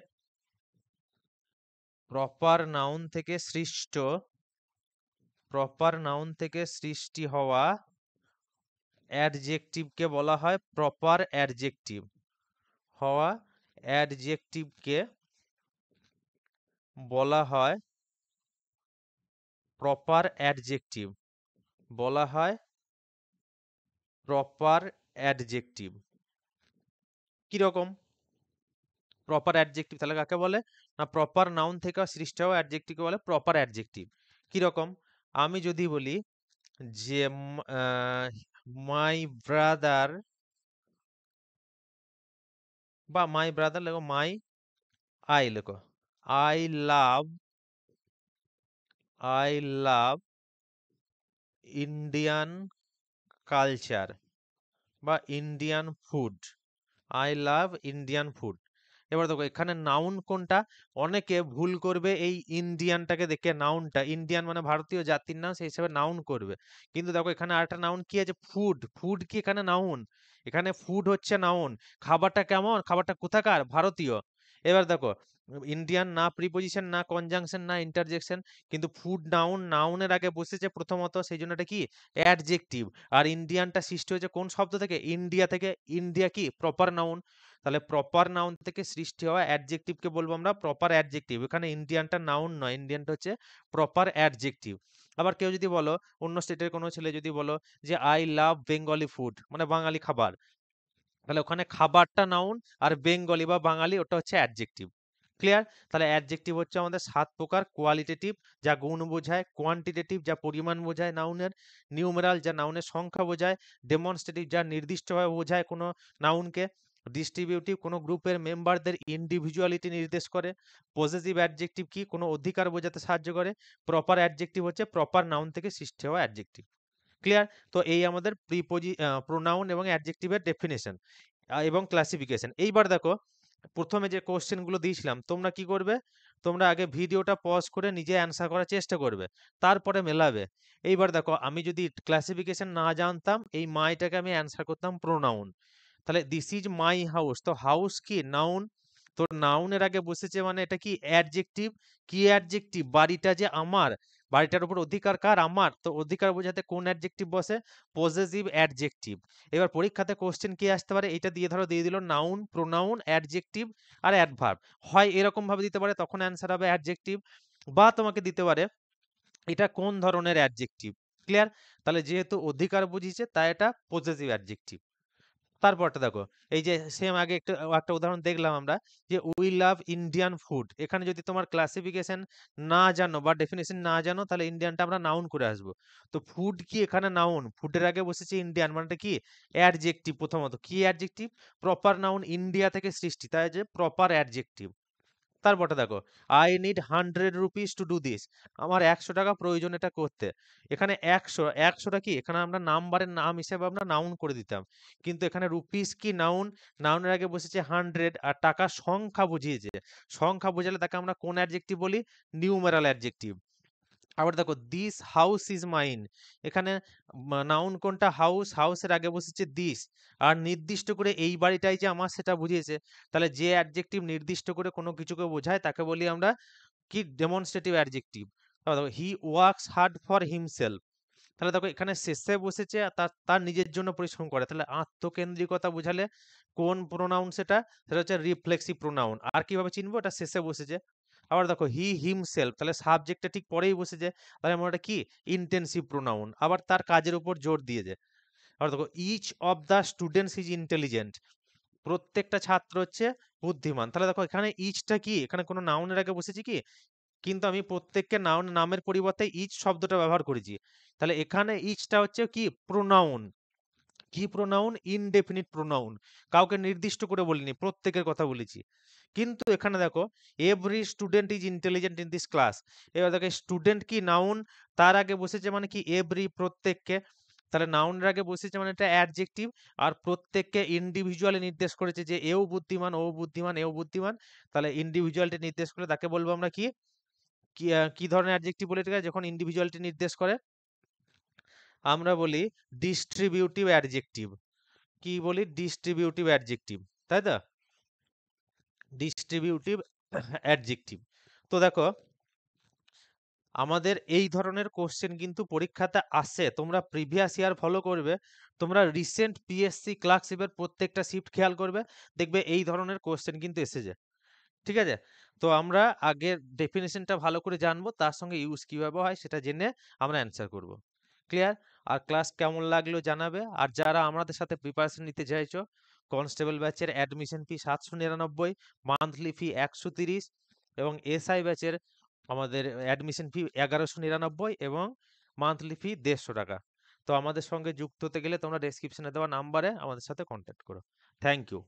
প্রপার নাউন থেকে সৃষ্ট, প্রপার নাউন থেকে সৃষ্টি হওয়া অ্যাডজেক্টিভকে বলা হয় প্রপার অ্যাডজেক্টিভ। হওয়া অ্যাডজেক্টিভকে বলা হয় প্রপার অ্যাডজেক্টিভ। বলা হয় প্রপার অ্যাডজেক্টিভ। কিরকম প্রপার অ্যাডজেক্টিভ? তাহলে কাকে বলে? না, প্রপার নাউন থেকে সৃষ্টি হওয়া অ্যাডজেক্টিভকে বলে প্রপার অ্যাডজেক্টিভ। কিরকম? আমি যদি বলি যে মাই ব্রাদার, বা মাই ব্রাদার লেখো, মাই আই লেখো, I love, I love Indian culture বা Indian food. I love Indian food. এবার দেখো এখানে নাউন কোনটা? অনেকে ভুল করবে এই ইন্ডিয়ানটাকে দেখে, নাউনটা ইন্ডিয়ান মানে ভারতীয় জাতির নাম, সেই হিসাবে নাউন করবে। কিন্তু দেখো এখানে আরেকটা নাউন কি আছে? ফুড। ফুড কি এখানে নাউন? এখানে ফুড হচ্ছে নাউন। খাবারটা কেমন? খাবারটা কোথাকার? ভারতীয়। এবার দেখো ইন্ডিয়ান না প্রিপোজিশন, না কনজাংশন, না ইন্টারজেকশন, কিন্তু ফুড নাউন, নাউনের আগে বসেছে প্রথমত, সেই জন্য এটা কি? অ্যাডজেক্টিভ। আর ইন্ডিয়ানটা সৃষ্টি হয়েছে কোন শব্দ থেকে? ইন্ডিয়া থেকে। ইন্ডিয়া কি? Proper noun. তাহলে প্রপার নাউন থেকে সৃষ্টি হওয়া অ্যাডজেক্টিভকে বলবো আমরা প্রপার অ্যাডজেক্টিভ। এখানে ইন্ডিয়ানটা নাউন নয়, ইন্ডিয়ানটা হচ্ছে প্রপার অ্যাডজেক্টিভ। আবার কেউ যদি বলো, অন্য স্টেটের কোনো ছেলে যদি বলো যে আই লাভ বেঙ্গলি ফুড, মানে বাঙালি খাবার, তাহলে ওখানে খাবারটা নাউন, আর বেঙ্গলি বা বাঙালি ওটা হচ্ছে অ্যাডজেক্টিভ। ক্লিয়ার? তাহলে অ্যাডজেক্টিভ হচ্ছে আমাদের 7 প্রকার। কোয়ালিটেটিভ যা গুণ বোঝায়, কোয়ান্টিটেটিভ যা পরিমাণ বোঝায় নাউনের, নিউমেরাল যা নাউনের সংখ্যা বোঝায়, ডেমনস্ট্রেটিভ যা নির্দিষ্টভাবে বোঝায় কোনো নাউনকে, ডিস্ট্রিবিউটিভ কোনো গ্রুপের মেম্বারদের ইন্ডিভিজুয়ালিটি নির্দেশ করে, পজেসিভ অ্যাডজেক্টিভ কি? কোনো অধিকার বোঝাতে সাহায্য করে, প্রপার অ্যাডজেক্টিভ হচ্ছে প্রপার নাউন থেকে সৃষ্টি হওয়া অ্যাডজেক্টিভ। ক্লিয়ার? তো এই আমাদের প্রোনাউন এবং অ্যাডজেক্টিভের ডেফিনেশন এবং ক্লাসিফিকেশন। এইবার দেখো প্রথমে যে কোশ্চেন গুলো দিয়েছিলাম, তোমরা কি করবে? তোমরা আগে ভিডিওটা পজ করে নিজে অ্যান্সার করার চেষ্টা করবে, তারপরে মেলাবে। এইবার দেখো আমি যদি ক্লাসিফিকেশন না জানতাম, এই মাইটাকে আমি অ্যান্সার করতাম প্রোনাউন। তাহলে দিস ইজ মাই হাউস, তো হাউস কি? নাউন। তো নাউনের আগে বসেছে মানে এটা কি? অ্যাডজেক্টিভ। কি অ্যাডজেক্টিভ? বাড়িটা যে আমার, বাড়িটার উপর অধিকার কার? আমার। তো অধিকার বোঝাতে কোন অ্যাডজেক্টিভ বসে? Possessive adjective. এবার পরীক্ষাতে কোশ্চেন কি আসতে পারে? এটা দিয়ে ধরো দিয়ে দিল নাউন, প্রোনাউন, অ্যাডজেক্টিভ আর অ্যাডভার্ব। হয় এরকম ভাবে দিতে পারে, তখন অ্যান্সার হবে অ্যাডজেক্টিভ, বা তোমাকে দিতে পারে এটা কোন ধরনের অ্যাডজেক্টিভ। ক্লিয়ার? তাহলে যেহেতু অধিকার বুঝিয়েছে তাই এটা পজেসিভ অ্যাডজেক্টিভ। তারপরটা দেখো, এই যে সেম আগে একটা উদাহরণ দেখলাম আমরা, যে উই লাভ ইন্ডিয়ান ফুড। এখানে যদি তোমার ক্লাসিফিকেশন না জানো বা ডেফিনেশন না জানো, তাহলে ইন্ডিয়ানটা আমরা নাউন করে আসবো। তো ফুড কি এখানে নাউন, ফুডের আগে বসেছে ইন্ডিয়ান, মানেটা কি অ্যাডজেক্টিভ। প্রথমত কি অ্যাডজেক্টিভ, প্রপার নাউন, ইন্ডিয়া থেকে সৃষ্টি, তাই যে প্রপার অ্যাডজেক্টিভ। তারপরটা দেখো, I need 100 rupees to do this, আমার 100 টাকা প্রয়োজন এটা করতে। এখানে 100টা কি এখানে আমরা নাম্বারের নাম হিসেবে আমরা নাউন করে দিতাম, কিন্তু এখানে রুপিস কি নাউন, নাউনের আগে বসেছে 100, আর টাকা সংখ্যা বুঝিয়েছে। সংখ্যা বোঝালে তাকে আমরা কোন অ্যাডজেক্টিভ বলি, নিউমেরাল অ্যাডজেক্টিভ। আবার দেখো, দিস হাউস ইজ মাইন, এখানে নাউন কোনটা, হাউস, হাউসের আগে বসেছে দিস, আর নির্দিষ্ট করে এই বাড়িটাই যে আমার সেটা বুঝিয়েছে। তাহলে যে অ্যাডজেক্টিভ নির্দিষ্ট করে কোনো কিছুকে বোঝায় তাকে বলি আমরা কি, ডেমনস্ট্রেটিভ অ্যাডজেক্টিভ। তারপর দেখো, he works hard for himself, তাহলে দেখো এখানে শেষে বসেছে আর তার তার নিজের জন্য পরিশ্রম করে, তাহলে আত্মকেন্দ্রিকতা বোঝালে কোন প্রোনাউন সেটা, সেটা হচ্ছে রিফ্লেক্সিভ প্রোনাউন। আর কিভাবে চিনবো, এটা শেষে বসেছে। আবার দেখো, হি হিমসেলফ, তাহলে সাবজেক্টটা ঠিক পরেই বসেছে, তাহলে আমরা এটা কি, ইন্টেন্সিভ প্রোনাউন, আবার তার কাজের উপর জোর দিয়েছে। আবার দেখো, each of the students is intelligent, প্রত্যেকটা ছাত্র হচ্ছে বুদ্ধিমান। তাহলে দেখো এখানে ইচটা কি, এখানে কোনো নাউনের আগে বসেছে কি, কিন্তু আমি প্রত্যেককে নাউন নামের পরিবর্তে ইচ শব্দটা ব্যবহার করেছি। তাহলে এখানে ইচটা হচ্ছে কি, প্রোনাউন। কি প্রোনাউন, ইনডেফিনিট প্রোনাউন, কাউকে নির্দিষ্ট করে বলিনি, প্রত্যেকের কথা বলেছি। কিন্তু এখানে দেখো, every student is intelligent in this class, এবার দেখো স্টুডেন্ট কি নাউন, তার আগে বসেছে মানে কি এভরি, প্রত্যেককে। তাহলে নাউনের আগে বসেছে মানে এটা অ্যাডজেক্টিভ, আর প্রত্যেককে ইন্ডিভিজুয়ালি নির্দেশ করেছে যে এও বুদ্ধিমান, ও বুদ্ধিমান, এও বুদ্ধিমান। তাহলে ইন্ডিভিজুয়ালিটি নির্দেশ করে তাকে বলবো আমরা কি, কি ধরনের অ্যাডজেক্টিভ বলে, ঠিক আছে, যখন ইন্ডিভিজুয়ালিটি নির্দেশ করে আমরা বলি ডিস্ট্রিবিউটিভ অ্যাডজেক্টিভ। কি বলি, ডিস্ট্রিবিউটিভ অ্যাডজেক্টিভ, তাই তো, ডিস্ট্রিবিউটিভ অ্যাডজেক্টিভ। তো দেখো, আমাদের এই ধরনের কোশ্চেন কিন্তু পরীক্ষাতে আসে, তোমরা প্রিভিয়াস ইয়ার ফলো করবে, তোমরা রিসেন্ট পিএসসি ক্লার্কশিপের প্রত্যেকটা শিফট খেয়াল করবে, দেখবে এই ধরনের কোশ্চেন কিন্তু এসেছে। ঠিক আছে, তো আমরা আগের ডেফিনেশনটা ভালো করে জানবো, তার সঙ্গে ইউজ কিভাবে হয় সেটা জেনে আমরা অ্যান্সার করব। ক্লিয়ার? আর ক্লাস কেমন লাগলো জানাবে। আর যারা আমাদের সাথে প্রিপারেশন নিতে চাইছো, কনস্টেবল ব্যাচের অ্যাডমিশন ফি 799, মান্থলি ফি 130, এবং এসআই ব্যাচের আমাদের অ্যাডমিশন ফি 1199 এবং মান্থলি ফি 150 টাকা। তো আমাদের সঙ্গে যুক্ত হতে গেলে তোমরা ডেসক্রিপশনে দেওয়া নাম্বারে আমাদের সাথে কন্ট্যাক্ট করো। Thank you.